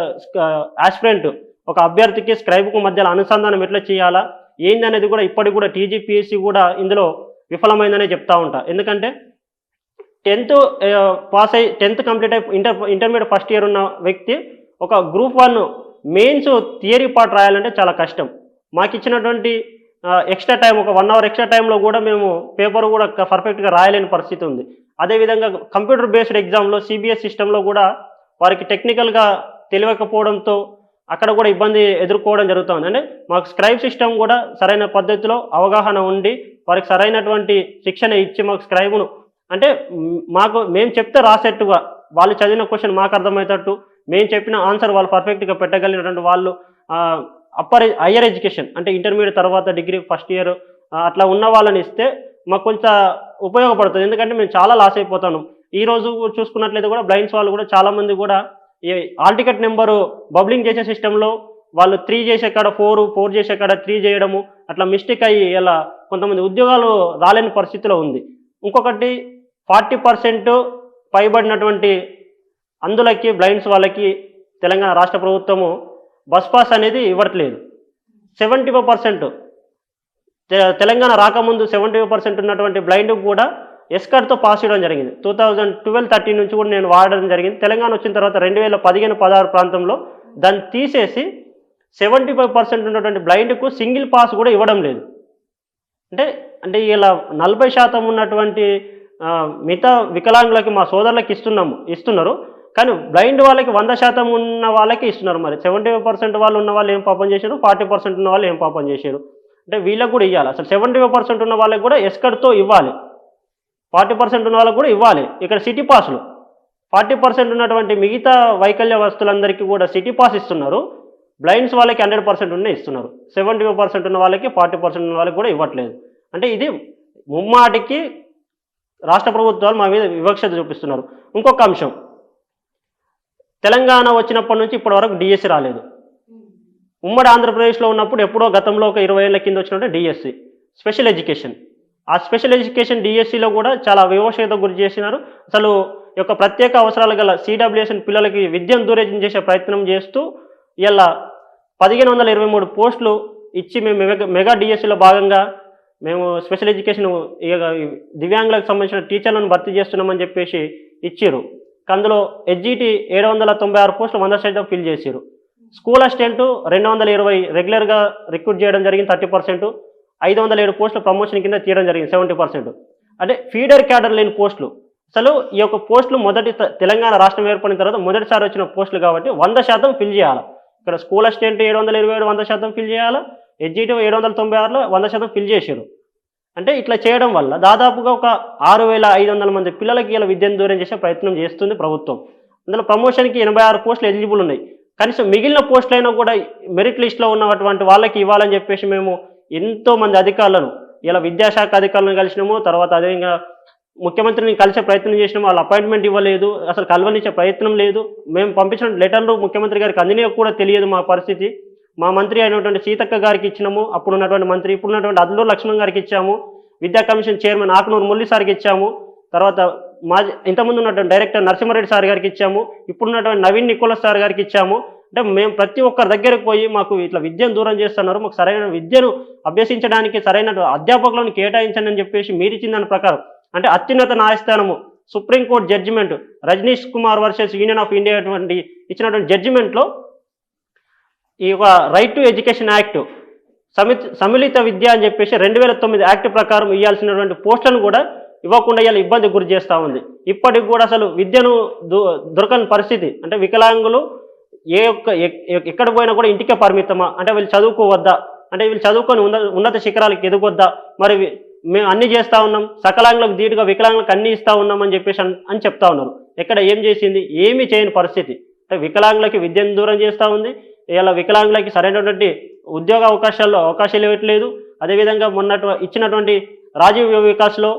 ఆస్పిరెంట్ ఒక అభ్యర్థికి స్క్రైబ్కు మధ్యలో అనుసంధానం ఎట్లా చేయాలా ఏందనేది కూడా ఇప్పటికి కూడా టీజీపీఎస్సీ కూడా ఇందులో విఫలమైందనే చెప్తా ఉంటా. ఎందుకంటే 10th పాస్ అయ్యి 10th కంప్లీట్ అయి ఇంటర్మీడియట్ ఫస్ట్ ఇయర్ ఉన్న వ్యక్తి ఒక గ్రూప్ 1 మెయిన్స్ థియరీ పార్ట్ రాయాలంటే చాలా కష్టం. మాకు ఇచ్చినటువంటి ఎక్స్ట్రా టైం, ఒక 1 అవర్ ఎక్స్ట్రా టైంలో కూడా మేము పేపర్ కూడా పర్ఫెక్ట్గా రాయలేని పరిస్థితి ఉంది. అదేవిధంగా కంప్యూటర్ బేస్డ్ ఎగ్జామ్లో సిబిఎస్ సిస్టంలో కూడా వారికి టెక్నికల్గా తెలియకపోవడంతో అక్కడ కూడా ఇబ్బంది ఎదుర్కోవడం జరుగుతుంది. అంటే మాకు స్క్రైబ్ సిస్టమ్ కూడా సరైన పద్ధతిలో అవగాహన ఉండి వారికి సరైనటువంటి శిక్షణ ఇచ్చి మాకు స్క్రైబ్ను అంటే మేము చెప్తే రాసేట్టుగా, వాళ్ళు చదివిన క్వశ్చన్ మాకు అర్థమయ్యేటట్టు, మేము చెప్పిన ఆన్సర్ వాళ్ళు పర్ఫెక్ట్గా పెట్టగలిగినటువంటి వాళ్ళు హయ్యర్ ఎడ్యుకేషన్ అంటే ఇంటర్మీడియట్ తర్వాత డిగ్రీ ఫస్ట్ ఇయర్ అట్లా ఉన్న వాళ్ళని ఇస్తే మాకు కొంచెం ఉపయోగపడుతుంది. ఎందుకంటే మేము చాలా లాస్ అయిపోతాను. ఈరోజు చూసుకున్నట్లయితే కూడా బ్లైండ్స్ వాళ్ళు కూడా చాలామంది కూడా ఈ ఆల్ టికెట్ నెంబరు బబ్లింగ్ చేసే సిస్టంలో వాళ్ళు 3 చేసే కాడ 4 చేసే కాడ 3 చేయడము అట్లా మిస్టేక్ అయ్యి ఇలా కొంతమంది ఉద్యోగాలు రాలేని పరిస్థితిలో ఉంది. ఇంకొకటి 40% పైబడినటువంటి అందులకి బ్లైండ్స్ వాళ్ళకి తెలంగాణ రాష్ట్ర ప్రభుత్వము బస్ పాస్ అనేది ఇవ్వట్లేదు. 75% తెలంగాణ రాకముందు 75% ఉన్నటువంటి బ్లైండ్ కూడా ఎస్కార్డ్తో పాస్ చేయడం జరిగింది. 2012-13 నుంచి కూడా నేను వాడడం జరిగింది. తెలంగాణ వచ్చిన తర్వాత 2015-16 ప్రాంతంలో దాన్ని తీసేసి 75% ఉన్నటువంటి బ్లైండ్కు సింగిల్ పాస్ కూడా ఇవ్వడం లేదు. అంటే ఇలా 40% ఉన్నటువంటి మిగతా వికలాంగులకి మా సోదరులకి ఇస్తున్నారు. కానీ బ్లైండ్ వాళ్ళకి 100% ఉన్న వాళ్ళకి ఇస్తున్నారు. మరి 75% వాళ్ళు ఉన్న వాళ్ళు ఏం పాపం చేశారు, 40% ఉన్న వాళ్ళు ఏం పాపం చేశారు అంటే వీళ్ళకి కూడా ఇవ్వాలి. అసలు 75% ఉన్న వాళ్ళకి కూడా ఎస్కర్తో ఇవ్వాలి, 40% ఉన్న వాళ్ళకి కూడా ఇవ్వాలి. ఇక్కడ సిటీ పాస్లు 40% ఉన్నటువంటి మిగతా వైకల్య వస్తువులందరికీ కూడా సిటీ పాస్ ఇస్తున్నారు. బ్లైండ్స్ వాళ్ళకి 100% ఉన్న ఇస్తున్నారు. 75% ఉన్న వాళ్ళకి 40% ఉన్న వాళ్ళకి కూడా ఇవ్వట్లేదు. అంటే ఇది ముమ్మాటికి రాష్ట్ర ప్రభుత్వాలు మా మీద వివక్షత చూపిస్తున్నారు. ఇంకొక అంశం, తెలంగాణ వచ్చినప్పటి నుంచి ఇప్పటి వరకు డిఎస్సి రాలేదు. ఉమ్మడి ఆంధ్రప్రదేశ్లో ఉన్నప్పుడు ఎప్పుడో గతంలో ఒక 20 ఏళ్ల కింద వచ్చినట్టు డిఎస్సి స్పెషల్ ఎడ్యుకేషన్. ఆ స్పెషల్ ఎడ్యుకేషన్ డిఎస్సిలో కూడా చాలా వివక్షత గురి చేసినారు. అసలు ఈ యొక్క ప్రత్యేక అవసరాలు గల సిడబ్ల్యూఎస్ఎన్ పిల్లలకి విద్యను దూరం చేసే ప్రయత్నం చేస్తూ ఇలా 1523 పోస్టులు ఇచ్చి మేము మెగా డిఎస్సిలో భాగంగా మేము స్పెషల్ ఎడ్యుకేషన్ దివ్యాంగులకు సంబంధించిన టీచర్లను భర్తీ చేస్తున్నామని చెప్పేసి ఇచ్చారు. అందులో హెచ్జిటి 796 పోస్టులు 100% ఫిల్ చేశారు. స్కూల్ అసిస్టెంట్ 220 రెగ్యులర్గా రిక్రూట్ చేయడం జరిగింది 30%, 507 పోస్టులు ప్రమోషన్ కింద తీయడం జరిగింది 70%. అంటే ఫీడర్ క్యాడర్ లేని పోస్టులు. అసలు ఈ యొక్క పోస్టులు తెలంగాణ రాష్ట్రం ఏర్పడిన తర్వాత మొదటిసారి వచ్చిన పోస్టులు కాబట్టి 100% ఫిల్ చేయాలి. ఇక్కడ స్కూల్ అసిస్టెంట్ 727 100% ఫిల్ చేయాలి, హెచ్జిటి 796లో 100% ఫిల్ చేశారు. అంటే ఇట్లా చేయడం వల్ల దాదాపుగా ఒక 6500 మంది పిల్లలకి ఇలా విద్యను దూరం చేసే ప్రయత్నం చేస్తుంది ప్రభుత్వం. అందులో ప్రమోషన్కి 86 పోస్టులు ఎలిజిబుల్ ఉన్నాయి. కనీసం మిగిలిన పోస్టులైనా కూడా మెరిట్ లిస్ట్లో ఉన్నటువంటి వాళ్ళకి ఇవ్వాలని చెప్పేసి మేము ఎంతోమంది అధికారులను ఇలా విద్యాశాఖ అధికారులను కలిసినాము. తర్వాత అదేవిధంగా ముఖ్యమంత్రిని కలిసే ప్రయత్నం చేసినాము, వాళ్ళు అపాయింట్మెంట్ ఇవ్వలేదు, అసలు కలవనిచ్చే ప్రయత్నం లేదు. మేము పంపించిన లెటర్లు ముఖ్యమంత్రి గారికి అందినవి కూడా తెలియదు మా పరిస్థితి. మా మంత్రి అయినటువంటి సీతక్క గారికి ఇచ్చినాము, అప్పుడున్నటువంటి మంత్రి, ఇప్పుడున్నటువంటి అల్లూరు లక్ష్మణ్ గారికి ఇచ్చాము, విద్యా కమిషన్ చైర్మన్ ఆకునూరు మురళి సార్కి ఇచ్చాము, తర్వాత ఇంతకుముందు ఉన్నటువంటి డైరెక్టర్ నరసింహారెడ్డి సార్ గారికి ఇచ్చాము, ఇప్పుడున్నటువంటి నవీన్ నికోలస్ సార్ గారికి ఇచ్చాము. అంటే మేము ప్రతి ఒక్కరి దగ్గరకు పోయి మాకు ఇట్లా విద్యను దూరం చేస్తున్నారు, మాకు సరైన విద్యను అభ్యసించడానికి సరైన అధ్యాపకులను కేటాయించండి అని చెప్పేసి మీరు ఇచ్చిన దాని ప్రకారం అంటే అత్యున్నత న్యాయస్థానము supreme court judgement Rajneesh Kumar versus union of India ఇచ్చినటువంటి జడ్జిమెంట్లో ఈ యొక్క రైట్ టు ఎడ్యుకేషన్ యాక్ట్ సమ్మిళిత విద్య అని చెప్పేసి 2009 యాక్ట్ ప్రకారం ఇవ్వాల్సినటువంటి పోస్టులను కూడా ఇవ్వకుండా ఇవాళ ఇబ్బంది గురి చేస్తూ ఉంది. ఇప్పటికి కూడా అసలు విద్యను దొరకని పరిస్థితి. అంటే వికలాంగులు ఎక్కడ పోయినా కూడా ఇంటికే పరిమితమా, అంటే వీళ్ళు చదువుకోవద్దా, అంటే వీళ్ళు చదువుకొని ఉన్నత శిఖరాలకు ఎదగొద్దా, మరి మేము అన్ని చేస్తూ ఉన్నాం, సకలాంగులకు ధీటుగా వికలాంగులకు అన్ని ఇస్తూ ఉన్నాం అని చెప్పేసి అని చెప్తా ఉన్నారు. ఎక్కడ ఏం చేసింది? ఏమీ చేయని పరిస్థితి. అంటే వికలాంగులకి విద్యను దూరం చేస్తూ ఉంది. ఇలా వికలాంగులకి సరైనటువంటి ఉద్యోగ అవకాశాలు ఇవ్వట్లేదు. అదేవిధంగా ఇచ్చినటువంటి రాజీవ్ వికాస్లో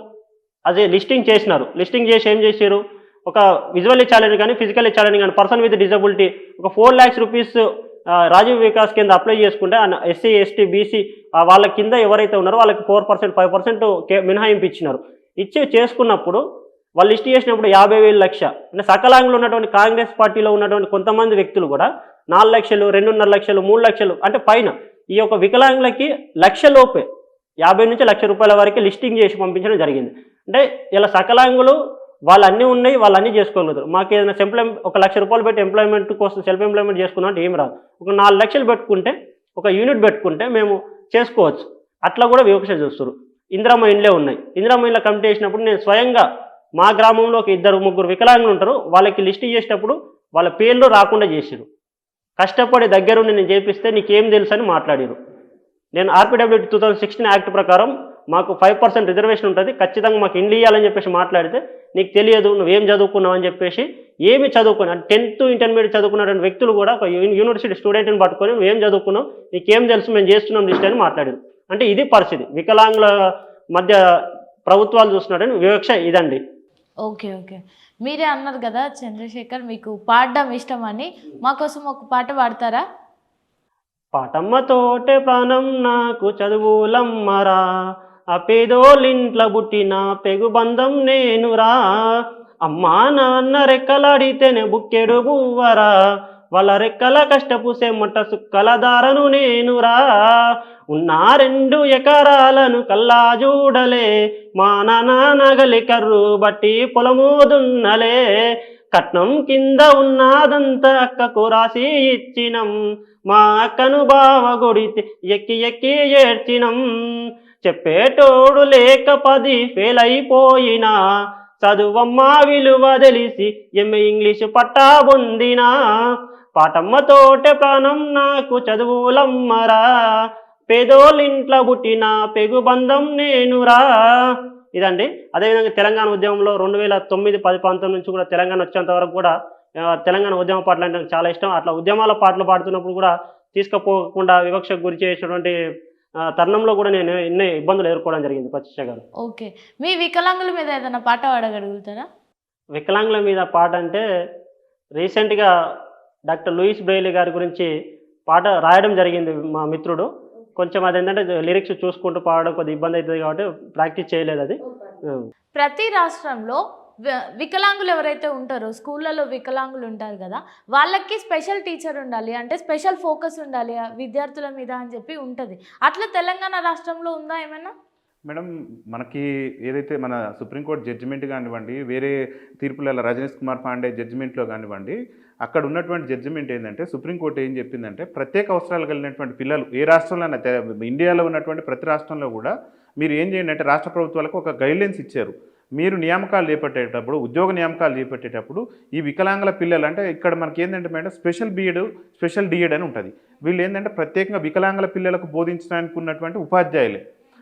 అదే లిస్టింగ్ చేసినారు. లిస్టింగ్ చేసి ఏం చేశారు? ఒక విజువల్లీ ఛాలెంజ్ కానీ ఫిజికల్లీ ఛాలెంజ్ కానీ పర్సన్ విత్ డిజబిలిటీ ఒక 4 lakhs రూపీస్ రాజీవ్ వికాస్ కింద అప్లై చేసుకుంటే ఎస్సీ ఎస్టీ బీసీ వాళ్ళ కింద ఎవరైతే ఉన్నారో వాళ్ళకి 4% 5% మినహాయింపు ఇచ్చినారు. చేసుకున్నప్పుడు వాళ్ళు లిస్ట్ చేసినప్పుడు 50,000 లక్ష అంటే సకలాంగులు ఉన్నటువంటి కాంగ్రెస్ పార్టీలో ఉన్నటువంటి కొంతమంది వ్యక్తులు కూడా 4 లక్షలు 2.5 లక్షలు 3 లక్షలు అంటే పైన ఈ యొక్క వికలాంగులకి లక్షలోపే 50 నుంచి 1 లక్ష రూపాయల వరకు లిస్టింగ్ చేసి పంపించడం జరిగింది. అంటే ఇలా సకలాంగులు వాళ్ళు అన్నీ ఉన్నాయి, వాళ్ళు అన్నీ చేసుకోగలుగుతారు. మాకు ఏదైనా ఒక 1 లక్ష రూపాయలు పెట్టి ఎంప్లాయ్మెంట్ కోసం సెల్ఫ్ ఎంప్లాయ్మెంట్ చేసుకున్నాం అంటే ఏం రాదు. ఒక 4 లక్షలు పెట్టుకుంటే ఒక యూనిట్ పెట్టుకుంటే మేము చేసుకోవచ్చు. అట్లా కూడా వివక్ష చూస్తారు. ఇందిరమ్మ ఇండ్లే ఉన్నాయి. ఇందిరమ్మ ఇండ్ల కమిటీ వేసినప్పుడు నేను స్వయంగా మా గ్రామంలో ఒక 2-3 వికలాంగులు ఉంటారు, వాళ్ళకి లిస్ట్ చేసేటప్పుడు వాళ్ళ పేర్లు రాకుండా చేసారు. కష్టపడి దగ్గరుండి నేను చేపిస్తే నీకేం తెలుసు అని మాట్లాడారు. నేను ఆర్పిడబ్ల్యూడి 2016 యాక్ట్ ప్రకారం మాకు 5% రిజర్వేషన్ ఉంటుంది, ఖచ్చితంగా మాకు ఇండ్లు ఇవ్వాలని చెప్పేసి మాట్లాడితే నీకు తెలియదు, నువ్వేం చదువుకున్నావు అని చెప్పేసి ఏమి చదువుకున్నా 10th ఇంటర్మీడియట్ చదువుకున్నటువంటి వ్యక్తులు కూడా ఒక యూనివర్సిటీ స్టూడెంట్ని పట్టుకొని నువ్వేం చదువుకున్నావు, నీకేం తెలుసు, మేము చేస్తున్నాం లిస్ట్ అని మాట్లాడారు. అంటే ఇది పరిస్థితి. వికలాంగుల మధ్య ప్రభుత్వాలు చూస్తున్నాడని వివక్ష ఇదండి. ఓకే. మీరే అన్నారు కదా చంద్రశేఖర్ మీకు పాడడం ఇష్టమని, మా కోసం ఒక పాట పాడతారా? పాటమ్మతోటే ప్రాణం నాకు చదువులమ్మరా, ఆ పేదోళ్ళింట్ల పుట్టిన పెగుబంధం నేనురా, అమ్మా నాన్న రెక్కలాడితేనే బుక్కెడు బువ్వరా, వాళ్ళ రెక్కల కష్టపు సెమ్మట సుక్కల దారను నేనురా, ఉన్న 2 ఎకరాలను కల్లా చూడలే, మా నాన్న నగలి కర్రు బట్టి పొలమోదున్నలే, కట్నం కింద ఉన్నదంతా అక్కకు రాసి ఇచ్చినం, మా అక్కను బావ కొడితే ఎక్కి ఎక్కి ఏడ్చినం, చెప్పేటోడు లేక 10 ఫెయిల్ అయిపోయినా, చదువమ్మ విలువ తెలిసి ఎంఏ ఇంగ్లీషు పట్టా పొందినా, పాటమ్మతోటే ప్రాణం నాకు చదువులమ్మరా, పేదోళ్ళింట్ల పుట్టిన పెగుబంధం నేనురా. ఇదండి. అదేవిధంగా తెలంగాణ ఉద్యమంలో 2009, 10 ప్రాంతం నుంచి కూడా తెలంగాణ వచ్చేంత వరకు కూడా తెలంగాణ ఉద్యమ పాటలు అంటే నాకు చాలా ఇష్టం. అట్లా ఉద్యమాల పాటలు పాడుతున్నప్పుడు కూడా తీసుకుపోకుండా వివక్షకు గురి చేసేటువంటి తరుణంలో కూడా నేను ఎన్నో ఇబ్బందులు ఎదుర్కోవడం జరిగింది ప్రత్యక్ష గారు. ఓకే. మీ వికలాంగుల మీద ఏదైనా పాట పాడగలుగుతారా? వికలాంగుల మీద పాట అంటే రీసెంట్గా డాక్టర్ లూయిస్ బ్రెయిలీ గారి గురించి పాట రాయడం జరిగింది మా మిత్రుడు. కొంచెం అదేంటంటే లిరిక్స్ చూసుకుంటూ పాడడం కొద్దిగా ఇబ్బంది అవుతుంది కాబట్టి ప్రాక్టీస్ చేయలేదు అది. ప్రతి రాష్ట్రంలో వికలాంగులు ఎవరైతే ఉంటారో స్కూళ్ళలో వికలాంగులు ఉంటారు కదా, వాళ్ళకి స్పెషల్ టీచర్ ఉండాలి, అంటే స్పెషల్ ఫోకస్ ఉండాలి విద్యార్థుల మీద అని చెప్పి ఉంటుంది. అట్లా తెలంగాణ రాష్ట్రంలో ఉందా ఏమైనా? మేడం, మనకి ఏదైతే మన సుప్రీంకోర్టు జడ్జిమెంట్ కానివ్వండి, వేరే తీర్పులలో రజనీష్ కుమార్ పాండే జడ్జిమెంట్లో కానివ్వండి, అక్కడ ఉన్నటువంటి జడ్జిమెంట్ ఏంటంటే సుప్రీంకోర్టు ఏం చెప్పిందంటే ప్రత్యేక అవసరాలు కలిగినటువంటి పిల్లలు ఏ రాష్ట్రంలో ఇండియాలో ఉన్నటువంటి ప్రతి రాష్ట్రంలో కూడా మీరు ఏం చేయండి అంటే రాష్ట్ర ప్రభుత్వాలకు ఒక గైడ్లైన్స్ ఇచ్చారు. మీరు నియామకాలు చేపట్టేటప్పుడు, ఉద్యోగ నియామకాలు చేపట్టేటప్పుడు ఈ వికలాంగుల పిల్లలు అంటే ఇక్కడ మనకి ఏంటంటే madam special BEd, special DEd అని ఉంటుంది. వీళ్ళు ఏంటంటే ప్రత్యేకంగా వికలాంగుల పిల్లలకు బోధించడానికి ఉన్నటువంటి ఉపాధ్యాయులే.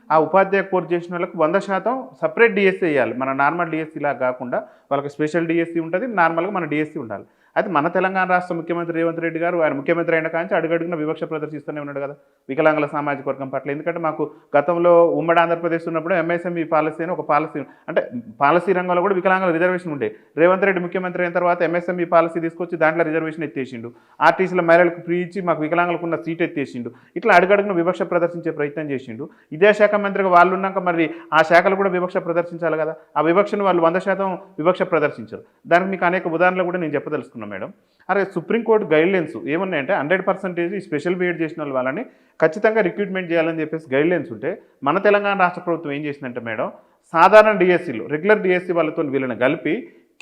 ఆ ఉపాధ్యాయ కోర్సు చేసిన వాళ్ళకు 100% సపరేట్ డిఎస్సీ వేయాలి. మన నార్మల్ డిఎస్సీలా కాకుండా వాళ్ళకి స్పెషల్ డిఎస్సీ ఉంటుంది, నార్మల్గా మన డిఎస్సీ ఉండాలి. అయితే మన తెలంగాణ రాష్ట్ర ముఖ్యమంత్రి రేవంత్ రెడ్డి గారు ఆయన ముఖ్యమంత్రి అయిన కాంచి అడుగడుగున వివక్ష ప్రదర్శిస్తూనే ఉన్నాడు కదా వికలాంగుల సామాజిక వర్గం పట్ల. ఎందుకంటే మాకు గతంలో ఉమ్మడి ఆంధ్రప్రదేశ్ ఉన్నప్పుడు ఎంఎస్ఎంఈ పాలసీ అని ఒక పాలసీ, అంటే పాలసీ రంగంలో కూడా వికలాంగుల రిజర్వేషన్ ఉండే. రేవంత్ రెడ్డి ముఖ్యమంత్రి అయిన తర్వాత ఎంఎస్ఎంఈ పాలసీ తీసుకొచ్చి దాంట్లో రిజర్వేషన్ ఎత్తేసిండు. ఆర్టీసీల మహిళలకు ఫ్రీ ఇచ్చి మాకు వికలాంగులకు ఉన్న సీట్ ఎత్తేసిండు. ఇట్లా అడుగడుగున వివక్ష ప్రదర్శించే ప్రయత్నం చేసిండు. ఇదే శాఖ మంత్రిగా వాళ్ళు ఉన్నాక మరి ఆ శాఖలు కూడా వివక్ష ప్రదర్శించాలి కదా. ఆ వివక్షను వాళ్ళు 100% వివక్ష ప్రదర్శించారు. దానికి మీకు అనేక ఉదాహరణలు కూడా నేను చెప్పదలుచుకున్నాను మేడం. అరే సుప్రీంకోర్టు గైడ్లైన్స్ ఏమున్నాయంటే 100% ఈ స్పెషల్ బీఎడ్ చేసిన వాళ్ళని ఖచ్చితంగా రిక్రూట్మెంట్ చేయాలని చెప్పేసి గైడ్లైన్స్ ఉంటే మన తెలంగాణ రాష్ట్ర ప్రభుత్వం ఏం చేసిందంటే మేడం సాధారణ డిఎస్సీలు రెగ్యులర్ డిఎస్సీ వాళ్ళతో వీళ్ళని కలిపి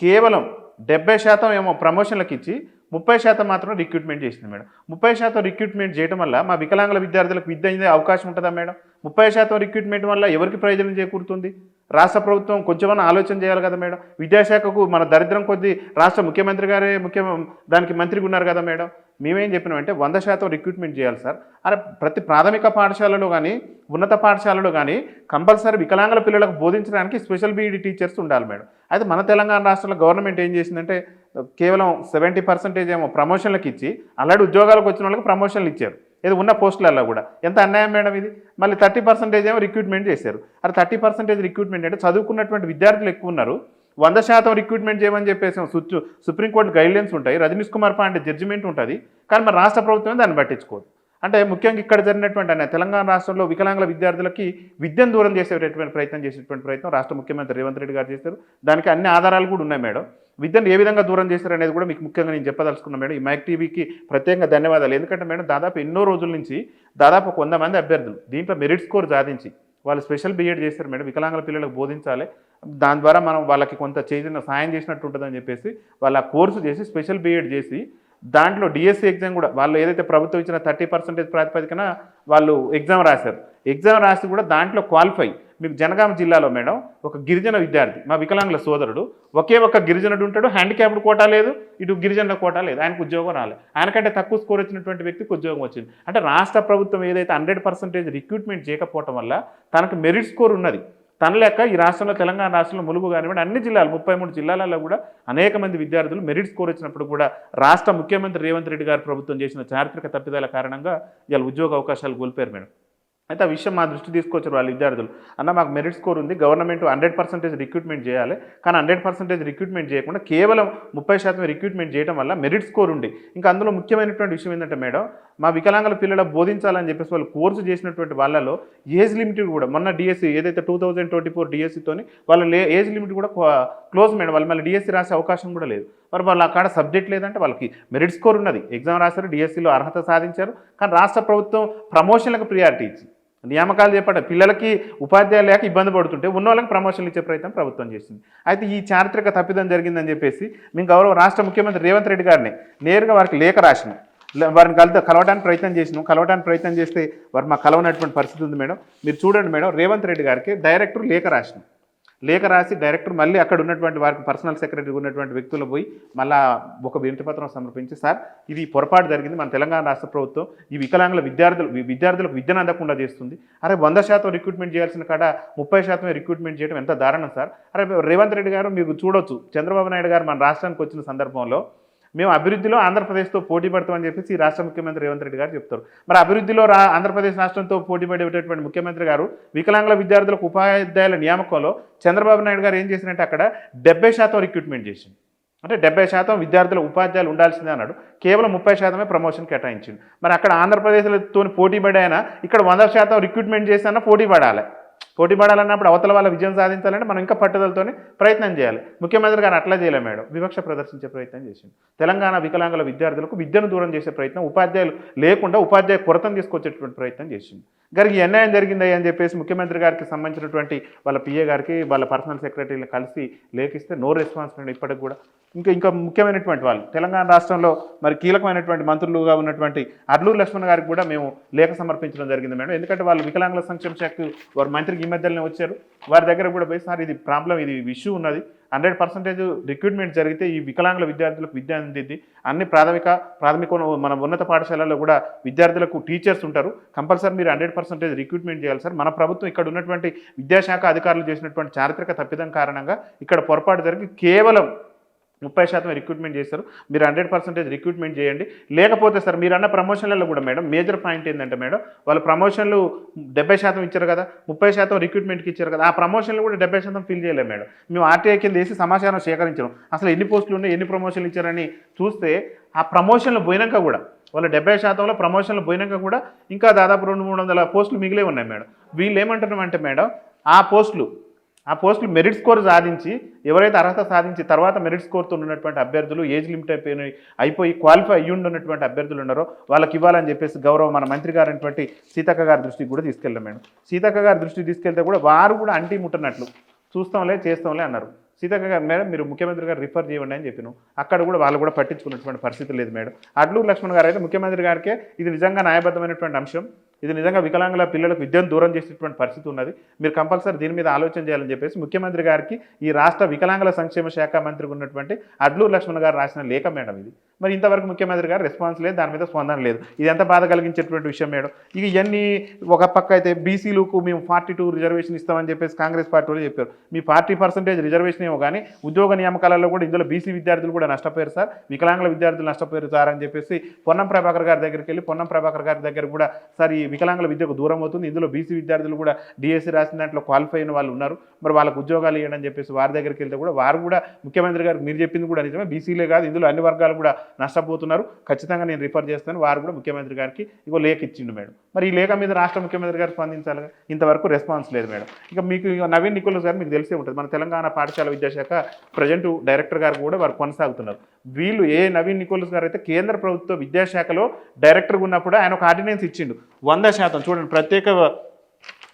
కేవలం 70% ఏమో ప్రమోషన్లకు ఇచ్చి 30% మాత్రం రిక్రూట్మెంట్ చేసింది మేడం. 30% రిక్రూట్మెంట్ చేయడం వల్ల మా వికలాంగుల విద్యార్థులకు విద్య అయ్యే అవకాశం ఉంటుందా మేడం? 30% రిక్రూట్మెంట్ వల్ల ఎవరికి ప్రయోజనం చేకూరుతుంది? రాష్ట్ర ప్రభుత్వం కొంచెమన్నా ఆలోచన చేయాలి కదా మేడం. విద్యాశాఖకు మన దరిద్రం కొద్దీ రాష్ట్ర ముఖ్యమంత్రి గారే దానికి మంత్రిగా ఉన్నారు కదా మేడం. మేమేం చెప్పినామంటే 100% రిక్రూట్మెంట్ చేయాలి సార్. అరే ప్రతి ప్రాథమిక పాఠశాలలో కానీ ఉన్నత పాఠశాలలో కానీ కంపల్సరీ వికలాంగుల పిల్లలకు బోధించడానికి స్పెషల్ బీఈడి టీచర్స్ ఉండాలి మేడం. అయితే మన తెలంగాణ రాష్ట్రంలో గవర్నమెంట్ ఏం చేసిందంటే కేవలం 70% ఏమో ప్రమోషన్లకు ఇచ్చి ఆల్రెడీ ఉద్యోగాలకు వచ్చిన వాళ్ళకి ప్రమోషన్లు ఇచ్చారు, ఏదో ఉన్న పోస్టులలో కూడా. ఎంత అన్యాయం మేడం ఇది. మళ్ళీ 30% ఏమో రిక్రూట్మెంట్ చేశారు. అరే 30% రిక్రూట్మెంట్ అంటే చదువుకున్నటువంటి విద్యార్థులు ఎక్కువ ఉన్నారు, 100% రిక్రూట్మెంట్ చేయమని చెప్పేసి సుప్రీంకోర్టు గైడ్లైన్స్ ఉంటాయి, రజనీష్ కుమార్ పాండే జడ్జిమెంట్ ఉంటుంది. కానీ మరి రాష్ట్ర ప్రభుత్వమే దాన్ని పట్టించుకోదు. అంటే ముఖ్యంగా ఇక్కడ జరిగినటువంటి తెలంగాణ రాష్ట్రంలో వికలాంగుల విద్యార్థులకి విద్యను దూరం చేసేటటువంటి ప్రయత్నం రాష్ట్ర ముఖ్యమంత్రి రేవంత్ రెడ్డి గారు చేశారు. దానికి అన్ని ఆధారాలు కూడా ఉన్నాయి మేడం. విద్యను ఏ విధంగా దూరం చేశారు అనేది కూడా మీకు ముఖ్యంగా నేను చెప్పదలుచుకున్నాను మేడం. ఈ మైక్ టీవీకి ప్రత్యేకంగా ధన్యవాదాలు. ఎందుకంటే మేడం దాదాపు ఎన్నో రోజుల నుంచి దాదాపు 100 మంది అభ్యర్థులు దీంట్లో మెరిట్ స్కోర్ సాధించి వాళ్ళు స్పెషల్ బీఎడ్ చేశారు మేడం. వికలాంగుల పిల్లలకు బోధించాలి, దాని ద్వారా మనం వాళ్ళకి కొంత సాయం చేసినట్టు ఉంటుందని చెప్పేసి వాళ్ళ కోర్సు చేసి స్పెషల్ బీఎడ్ చేసి దాంట్లో డిఎస్సి ఎగ్జామ్ కూడా వాళ్ళు ఏదైతే ప్రభుత్వం ఇచ్చిన 30% ప్రాతిపదికన వాళ్ళు ఎగ్జామ్ రాశారు. ఎగ్జామ్ రాసి కూడా దాంట్లో క్వాలిఫై. మీకు జనగామ జిల్లాలో మేడం ఒక గిరిజన విద్యార్థి, మా వికలాంగుల సోదరుడు, ఒకే ఒక్క గిరిజనుడు ఉంటాడు, హ్యాండిక్యాప్డ్ కోటా లేదు, ఇటు గిరిజనుల కోటా లేదు, ఆయనకు ఉద్యోగం రాలేదు. ఆయనకంటే తక్కువ స్కోర్ వచ్చినటువంటి వ్యక్తికి ఉద్యోగం వచ్చింది. అంటే రాష్ట్ర ప్రభుత్వం ఏదైతే 100% రిక్రూట్మెంట్ చేయకపోవటం వల్ల తనకు మెరిట్ స్కోర్ ఉన్నది. తన లెక్క ఈ రాష్ట్రంలో తెలంగాణ రాష్ట్రంలో ములుగు కానివ్వండి అన్ని జిల్లాలు 33 జిల్లాలలో కూడా అనేక మంది విద్యార్థులు మెరిట్ స్కోర్ వచ్చినప్పుడు కూడా రాష్ట్ర ముఖ్యమంత్రి రేవంత్ రెడ్డి గారి ప్రభుత్వం చేసిన చారిత్రక తప్పిదాల కారణంగా ఇవాళ ఉద్యోగ అవకాశాలు కోల్పోయారు మేడం. అయితే ఆ విషయం మా దృష్టి తీసుకొచ్చారు వాళ్ళ విద్యార్థులు. అన్న మాకు మెరిట్ స్కోర్ ఉంది, గవర్నమెంట్ 100% రిక్రూట్మెంట్ చేయాలి, కానీ 100% రిక్రూట్మెంట్ చేయకుండా కేవలం 30% రిక్రూట్మెంట్ చేయడం వల్ల మెరిట్ స్కోర్ ఉంది. ఇంకా అందులో ముఖ్యమైనటువంటి విషయం ఏంటంటే మేడం మా వికలాంగుల పిల్లలకు బోధించాలని చెప్పేసి వాళ్ళు కోర్సు చేసినటువంటి వాళ్ళలో ఏజ్ లిమిట్ కూడా మొన్న డిఎస్సి ఏదైతే 2024 డిఎస్సితోని వాళ్ళ ఏజ్ లిమిట్ కూడా క్లోజ్ మేడం. వాళ్ళు మళ్ళీ డిఎస్సి రాసే అవకాశం కూడా లేదు. మరి వాళ్ళు అక్కడ సబ్జెక్ట్ లేదంటే వాళ్ళకి మెరిట్ స్కోర్ ఉన్నది, ఎగ్జామ్ రాశారు, డిఎస్సిలో అర్హత సాధించారు. కానీ రాష్ట్ర ప్రభుత్వం ప్రమోషన్లకు ప్రియారిటీ ఇచ్చి నియామకాలు చేపట్ట పిల్లలకి ఉపాధ్యాయులు లేక ఇబ్బంది పడుతుంటే ఉన్న వాళ్ళకి ప్రమోషన్లు ఇచ్చే ప్రయత్నం ప్రభుత్వం చేసింది. అయితే ఈ చారిత్రక తప్పిదం జరిగిందని చెప్పేసి మేము గౌరవ రాష్ట్ర ముఖ్యమంత్రి రేవంత్ రెడ్డి గారిని నేరుగా వారికి లేఖ రాసినాం. వారిని కలవడానికి ప్రయత్నం చేస్తే వారు మాకు కలవనటువంటి పరిస్థితి ఉంది మేడం. మీరు చూడండి మేడం, రేవంత్ రెడ్డి గారికి డైరెక్టర్ లేఖ రాసి డైరెక్టర్ మళ్ళీ అక్కడ ఉన్నటువంటి వారికి పర్సనల్ సెక్రటరీ ఉన్నటువంటి వ్యక్తులు పోయి మళ్ళీ ఒక వినతిపత్రం సమర్పించి సార్ ఇది పొరపాటు జరిగింది, మన తెలంగాణ రాష్ట్ర ప్రభుత్వం ఈ వికలాంగుల విద్యార్థులకు విద్యను అందకుండా చేస్తుంది. అరే 100% రిక్రూట్మెంట్ చేయాల్సిన కాడ 30% రిక్రూట్మెంట్ చేయడం ఎంత దారుణం సార్. అరే రేవంత్ రెడ్డి గారు మీరు చూడొచ్చు, చంద్రబాబు నాయుడు గారు మన రాష్ట్రానికి వచ్చిన సందర్భంలో మేము అభివృద్ధిలో ఆంధ్రప్రదేశ్తో పోటీ పడతామని చెప్పేసి ఈ రాష్ట్ర ముఖ్యమంత్రి రేవంత్ రెడ్డి గారు చెప్తారు. మరి అభివృద్ధిలో ఆంధ్రప్రదేశ్ రాష్ట్రంతో పోటీ పడేటటువంటి ముఖ్యమంత్రి గారు వికలాంగుల విద్యార్థులకు ఉపాధ్యాయుల నియామకంలో చంద్రబాబు నాయుడు గారు ఏం చేసినట్టే అక్కడ 70% రిక్రూట్మెంట్ చేసింది. అంటే 70% విద్యార్థుల ఉపాధ్యాయులు ఉండాల్సిందే అన్నాడు, కేవలం 30% ప్రమోషన్ కేటాయించింది. మరి అక్కడ ఆంధ్రప్రదేశ్తో పోటీ పడి అయినా ఇక్కడ 100% రిక్రూట్మెంట్ చేసినా పోటీ పడాలన్నప్పుడు అవతల వాళ్ళ విజయం సాధించాలంటే మనం ఇంకా పట్టుదలతో ప్రయత్నం చేయాలి. ముఖ్యమంత్రి గారు అట్లా చేయలే మేడం, వివక్ష ప్రదర్శించే ప్రయత్నం చేసింది. తెలంగాణ వికలాంగుల విద్యార్థులకు విద్యను దూరం చేసే ప్రయత్నం, ఉపాధ్యాయులు లేకుండా ఉపాధ్యాయ కొరతను తీసుకొచ్చేటువంటి ప్రయత్నం చేసింది. గారికి అన్యాయం జరిగింది అని చెప్పేసి ముఖ్యమంత్రి గారికి సంబంధించినటువంటి వాళ్ళ పిఏ గారికి వాళ్ళ పర్సనల్ సెక్రటరీని కలిసి లేఖిస్తే నో రెస్పాన్స్ అండి ఇప్పటికి కూడా. ఇంకా ముఖ్యమైనటువంటి వాళ్ళు తెలంగాణ రాష్ట్రంలో మరి కీలకమైనటువంటి మంత్రులుగా ఉన్నటువంటి అడ్లూరు లక్ష్మణ్ గారికి కూడా మేము లేఖ సమర్పించడం జరిగింది మేడం. ఎందుకంటే వాళ్ళు వికలాంగుల సంక్షేమ శాఖ వారు మంత్రికి ఈ మధ్యలోనే వచ్చారు, వారి దగ్గర కూడా పోయి సార్ ఇది ప్రాబ్లం, ఇది ఇష్యూ ఉన్నది, 100% రిక్రూట్మెంట్ జరిగితే ఈ వికలాంగుల విద్యార్థులకు విద్య అందింది. అన్ని ప్రాథమిక మన ఉన్నత పాఠశాలలో కూడా విద్యార్థులకు టీచర్స్ ఉంటారు, కంపల్సరీ మీరు 100% రిక్రూట్మెంట్ చేయాలి సార్. మన ప్రభుత్వం ఇక్కడ ఉన్నటువంటి విద్యాశాఖ అధికారులు చేసినటువంటి చారిత్రక తప్పిదం కారణంగా ఇక్కడ పొరపాటు జరిగి కేవలం 30% రిక్రూట్మెంట్ చేస్తారు. మీరు 100% రిక్రూట్మెంట్ చేయండి. లేకపోతే సార్ మీరు అన్న ప్రమోషన్లలో కూడా మేడం మేజర్ పాయింట్ ఏంటంటే మేడం వాళ్ళు ప్రమోషన్లు 70% ఇచ్చారు కదా, 30% రిక్రూట్మెంట్కి ఇచ్చారు కదా, ఆ ప్రమోషన్లు కూడా 70% ఫిల్ చేయలేదు మేడం. మేము ఆర్టీఐ కింద వేసి సమాచారం సేకరించాం, అసలు ఎన్ని పోస్టులు ఉన్నాయి, ఎన్ని ప్రమోషన్లు ఇచ్చారని చూస్తే ఆ ప్రమోషన్లు పోయినాక కూడా వాళ్ళు 70%లో ప్రమోషన్లు పోయినాక కూడా ఇంకా దాదాపు 200-300 పోస్టులు మిగిలే ఉన్నాయి మేడం. వీళ్ళు ఏమంటున్నామంటే మేడం ఆ పోస్టులు మెరిట్ స్కోర్ సాధించి ఎవరైతే అర్హత సాధించి తర్వాత మెరిట్ స్కోర్తో ఉన్నటువంటి అభ్యర్థులు ఏజ్ లిమిట్ అయిపోయి క్వాలిఫై అయ్యి ఉన్నటువంటి అభ్యర్థులు ఉన్నారో వాళ్ళకి ఇవ్వాలని చెప్పేసి గౌరవ మన మంత్రి గారైనటువంటి సీతక్క గారి దృష్టికి కూడా తీసుకెళ్ళాం మేడం. సీతక్క గారి దృష్టికి తీసుకెళ్తే కూడా వారు కూడా అంటి ముట్టనట్లు చూస్తాంలే చేస్తాంలే అన్నారు. సీతక్క గారు మేడం మీరు ముఖ్యమంత్రి గారు రిఫర్ చేయండి అని చెప్పినాం, అక్కడ కూడా వాళ్ళు కూడా పట్టించుకున్నటువంటి పరిస్థితి లేదు మేడం. అడ్లూరు లక్ష్మణ్ గారు అయితే ముఖ్యమంత్రి గారికే ఇది నిజంగా న్యాయబద్ధమైనటువంటి అంశం, ఇది నిజంగా వికలాంగుల పిల్లలకు విద్యను దూరం చేసేటువంటి పరిస్థితి ఉన్నది, మీరు కంపల్సరీ దీని మీద ఆలోచన చేయాలని చెప్పేసి ముఖ్యమంత్రి గారికి ఈ రాష్ట్ర వికలాంగుల సంక్షేమ శాఖ మంత్రికి ఉన్నటువంటి అడ్లూరు లక్ష్మణ్ గారు రాసిన లేఖ మేడం ఇది. మరి ఇంతవరకు ముఖ్యమంత్రి గారు రెస్పాన్స్ లేదు, దాని మీద స్పందన లేదు. ఇది ఎంత బాధ కలిగించేటువంటి విషయం మేడం. ఇక ఇవన్నీ ఒక పక్క అయితే బీసీలకు మేము 42 రిజర్వేషన్ ఇస్తామని చెప్పేసి కాంగ్రెస్ పార్టీ వాళ్ళు చెప్పారు. మీ 40% రిజర్వేషన్ ఏమో కానీ ఉద్యోగ నియామకాలలో కూడా ఇందులో బీసీ విద్యార్థులు కూడా నష్టపోయారు సార్, వికలాంగుల విద్యార్థులు నష్టపోయారు సార్ అని చెప్పేసి పొన్నం ప్రభాకర్ గారి దగ్గరికి వెళ్ళి పొన్నం ప్రభాకర్ గారి దగ్గర కూడా సార్ ఈ వికలాంగుల విద్యకు దూరం అవుతుంది, ఇందులో బీసీ విద్యార్థులు కూడా డిఎస్సి రాసిన దాంట్లో క్వాలిఫై అయిన వాళ్ళు ఉన్నారు, మరి వాళ్ళకు ఉద్యోగాలు ఇవ్వడం అని చెప్పేసి వారి దగ్గరికి వెళ్తే కూడా వారు కూడా ముఖ్యమంత్రి గారికి మీరు చెప్పింది కూడా నిజమే, బీసీలే కాదు ఇందులో అన్ని వర్గాలు కూడా నష్టపోతున్నారు, ఖచ్చితంగా నేను రిఫర్ చేస్తాను. వారు కూడా ముఖ్యమంత్రి గారికి ఇగో లేఖ ఇచ్చిండు మేడం. మరి ఈ లేఖ మీద రాష్ట్ర ముఖ్యమంత్రి గారు స్పందించాలి, ఇంతవరకు రెస్పాన్స్ లేదు మేడం. ఇక మీకు నవీన్ నికోలస్ గారు మీకు తెలిసే ఉంటుంది, మన తెలంగాణ పాఠశాల విద్యాశాఖ ప్రజెంట్ డైరెక్టర్ గారు కూడా వారు కొనసాగుతున్నారు. వీళ్ళు నవీన్ నికోలస్ గారు అయితే కేంద్ర ప్రభుత్వ విద్యాశాఖలో డైరెక్టర్గా ఉన్నప్పుడు ఆయన ఒక ఆర్డినెన్స్ ఇచ్చిండు 100%. చూడండి, ప్రత్యేక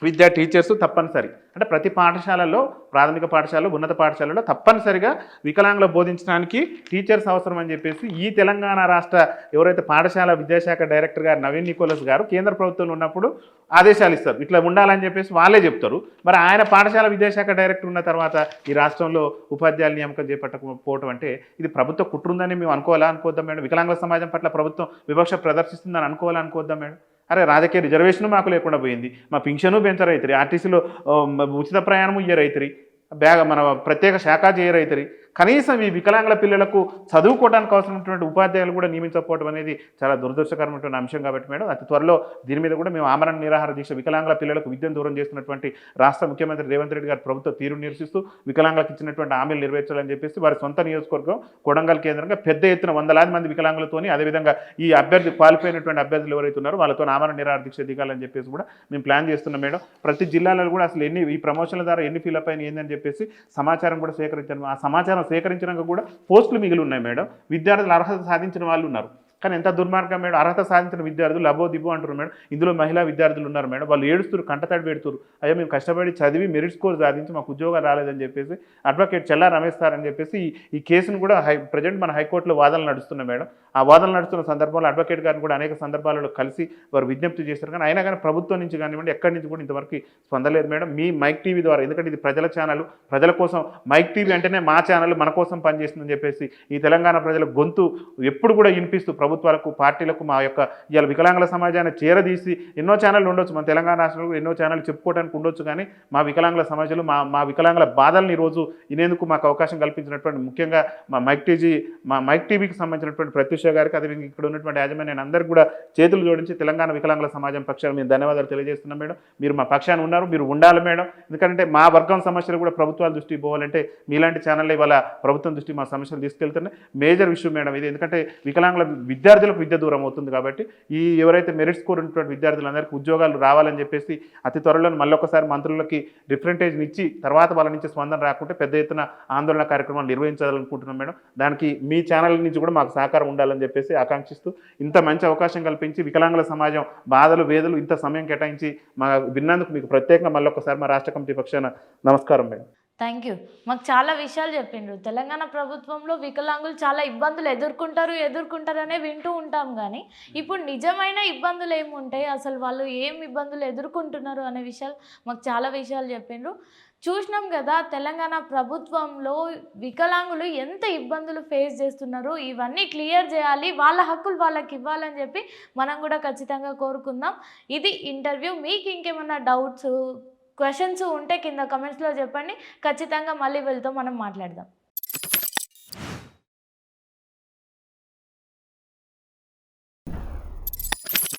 విద్యా టీచర్స్ తప్పనిసరి అంటే ప్రతి పాఠశాలలో, ప్రాథమిక పాఠశాలలో, ఉన్నత పాఠశాలలో తప్పనిసరిగా వికలాంగులు బోధించడానికి టీచర్స్ అవసరం అని చెప్పేసి ఈ తెలంగాణ రాష్ట్ర ఎవరైతే పాఠశాల విద్యాశాఖ డైరెక్టర్ గారు నవీన్ నికోలస్ గారు కేంద్ర ప్రభుత్వంలో ఉన్నప్పుడు ఆదేశాలు ఇస్తారు, ఇట్లా ఉండాలని చెప్పేసి వాళ్ళే చెప్తారు. మరి ఆయన పాఠశాల విద్యాశాఖ డైరెక్టర్ ఉన్న తర్వాత ఈ రాష్ట్రంలో ఉపాధ్యాయుల నియామకం చేపట్టకపోవడం అంటే ఇది ప్రభుత్వ కుట్రుందని మేము అనుకోవద్దాం మేడం. వికలాంగుల సమాజం పట్ల ప్రభుత్వం వివక్ష ప్రదర్శిస్తుందని అనుకోవద్దాం మేడం. అరే రాజకీయ రిజర్వేషన్ మాకు లేకుండా పోయింది, మా పింఛను పెంచరైతురి, ఆర్టీసీలో ఉచిత ప్రయాణము ఇయ్యరైతురి, మన ప్రత్యేక శాఖ చేయరైతురి, కనీసం ఈ వికలాంగుల పిల్లలకు చదువుకోవడానికి అవసరమైనటువంటి ఉపాధ్యాయులు కూడా నియమించకపోవడం అనేది చాలా దురదృష్టకరమైనటువంటి అంశం. కాబట్టి మేడం అతి త్వరలో దీని మీద కూడా మేము ఆమరణ నిరాహార దీక్ష, వికలాంగుల పిల్లలకు విద్యను దూరం చేస్తున్నటువంటి రాష్ట్ర ముఖ్యమంత్రి రేవంత్ రెడ్డి గారి ప్రభుత్వ తీరును నిరసిస్తూ వికలాంగులకు ఇచ్చినటువంటి హామీలు నెరవేర్చాలని చెప్పేసి వారి సొంత నియోజకవర్గం కొడంగల్ కేంద్రంగా పెద్ద ఎత్తున 100,000 మంది వికలాంగులతోని, అదేవిధంగా ఈ క్వాలిఫై అయినటువంటి అభ్యర్థులు ఎవరైతే ఉన్నారో వాళ్ళతో ఆమరణ నిరాహార దీక్ష దిగాలని చెప్పేసి కూడా మేము ప్లాన్ చేస్తున్నాం మేడం. ప్రతి జిల్లాలో కూడా అసలు ఈ ప్రమోషన్ల ద్వారా ఎన్ని ఫిల్అప్ అయినా ఏందని చెప్పేసి సమాచారం కూడా సేకరించాను. ఆ సమాచారం సేకరించినాక కూడా పోస్టులు మిగిలి ఉన్నాయి మేడం. విద్యార్థులు అర్హత సాధించిన వాళ్ళు ఉన్నారు, కానీ ఎంత దుర్మార్గం మేడం. అర్హత సాధించిన విద్యార్థులు అబో దిబో అంటారు మేడం. ఇందులో మహిళా విద్యార్థులు ఉన్నారు మేడం, వాళ్ళు ఏడుస్తారు, కంటతడి పెడుతున్నారు. అయ్యో మేము కష్టపడి చదివి మెరిట్ స్కోర్ సాధించి మాకు ఉద్యోగాలు రాలేదని చెప్పేసి అడ్వకేట్ చెల్లా రమేష్ సార్ అని చెప్పేసి ఈ కేసును కూడా ప్రజెంట్ మన హైకోర్టులో వాదనలు నడుస్తున్నాయి మేడం. ఆ వాదనలు నడుస్తున్న సందర్భంలో అడ్వకేట్ గారిని కూడా అనేక సందర్భాలలో కలిసి వారు విజ్ఞప్తి చేశారు, కానీ అయినా కానీ ప్రభుత్వం నుంచి కానివ్వండి ఎక్కడి నుంచి కూడా ఇంతవరకు స్పందలేదు మేడం. మీ మైక్ టీవీ ద్వారా, ఎందుకంటే ఇది ప్రజల ఛానల్, ప్రజల కోసం, మైక్ టీవీ అంటేనే మా ఛానల్ మన కోసం పనిచేస్తుందని చెప్పేసి ఈ తెలంగాణ ప్రజల గొంతు ఎప్పుడు కూడా వినిపిస్తూ ప్రభుత్వాలకు, పార్టీలకు మా యొక్క ఇవాళ వికలాంగుల సమాజాన్ని చేరదీసి ఎన్నో ఛానళ్ళు ఉండొచ్చు, మన తెలంగాణ రాష్ట్రంలో ఎన్నో ఛానళ్ళు చెప్పుకోవడానికి ఉండొచ్చు, కానీ మా వికలాంగుల సమాజంలో మా వికలాంగుల బాధలను ఈరోజు వినేందుకు మాకు అవకాశం కల్పించినటువంటి ముఖ్యంగా మా మైక్ టీవీకి సంబంధించినటువంటి ప్రత్యూష గారికి, అదేవిధంగా ఇక్కడ ఉన్నటువంటి యాజమాన్యం అందరికీ కూడా చేతులు జోడించి తెలంగాణ వికలాంగుల సమాజం పక్షాన మేము ధన్యవాదాలు తెలియజేస్తున్నాం మేడం. మీరు మా పక్షాన ఉన్నారు, మీరు ఉండాలి మేడం. ఎందుకంటే మా వర్గం సమస్యలు కూడా ప్రభుత్వాల దృష్టికి పోవాలంటే మీలాంటి ఛానల్లో ఇవాళ ప్రభుత్వం దృష్టి మా సమస్యలు తీసుకెళ్తున్నాయి. మేజర్ ఇష్యూ మేడం ఇది, ఎందుకంటే వికలాంగుల విద్యార్థులకు విద్య దూరం అవుతుంది. కాబట్టి ఎవరైతే మెరిట్ స్కోర్ ఉన్నటువంటి విద్యార్థులందరికీ ఉద్యోగాలు రావాలని చెప్పేసి అతి త్వరలో మళ్ళొకసారి మంత్రులకి రిఫరెంటేజ్ని ఇచ్చి తర్వాత వాళ్ళ నుంచి స్పందన రాకుంటే పెద్ద ఎత్తున ఆందోళన కార్యక్రమాలు నిర్వహించాలనుకుంటున్నాం మేడం. దానికి మీ ఛానల్ నుంచి కూడా మాకు సహకారం ఉండాలని చెప్పేసి ఆకాంక్షిస్తూ ఇంత మంచి అవకాశం కల్పించి వికలాంగుల సమాజం బాధలు వేదలు ఇంత సమయం కేటాయించి మా విన్నందుకు మీకు ప్రత్యేకంగా మళ్ళొకసారి మా రాష్ట్ర కమిటీ పక్షాన నమస్కారం మేడం. Thank you. మాకు చాలా విషయాలు చెప్పిండ్రు. తెలంగాణ ప్రభుత్వంలో వికలాంగులు చాలా ఇబ్బందులు ఎదుర్కొంటారనే వింటూ ఉంటాం, కానీ ఇప్పుడు నిజమైన ఇబ్బందులు ఏముంటాయి, అసలు వాళ్ళు ఏం ఇబ్బందులు ఎదుర్కొంటున్నారు అనే విషయాలు మాకు చాలా విషయాలు చెప్పిండ్రు. చూసినాం కదా తెలంగాణ ప్రభుత్వంలో వికలాంగులు ఎంత ఇబ్బందులు ఫేస్ చేస్తున్నారు. ఇవన్నీ క్లియర్ చేయాలి, వాళ్ళ హక్కులు వాళ్ళకి ఇవ్వాలని చెప్పి మనం కూడా ఖచ్చితంగా కోరుకుందాం. ఇది ఇంటర్వ్యూ. మీకు ఇంకేమన్నా డౌట్స్, క్వశ్చన్స్ ఉంటే కింద కమెంట్స్లో చెప్పండి. ఖచ్చితంగా మళ్ళీ వెళ్తాం, మనం మాట్లాడదాం.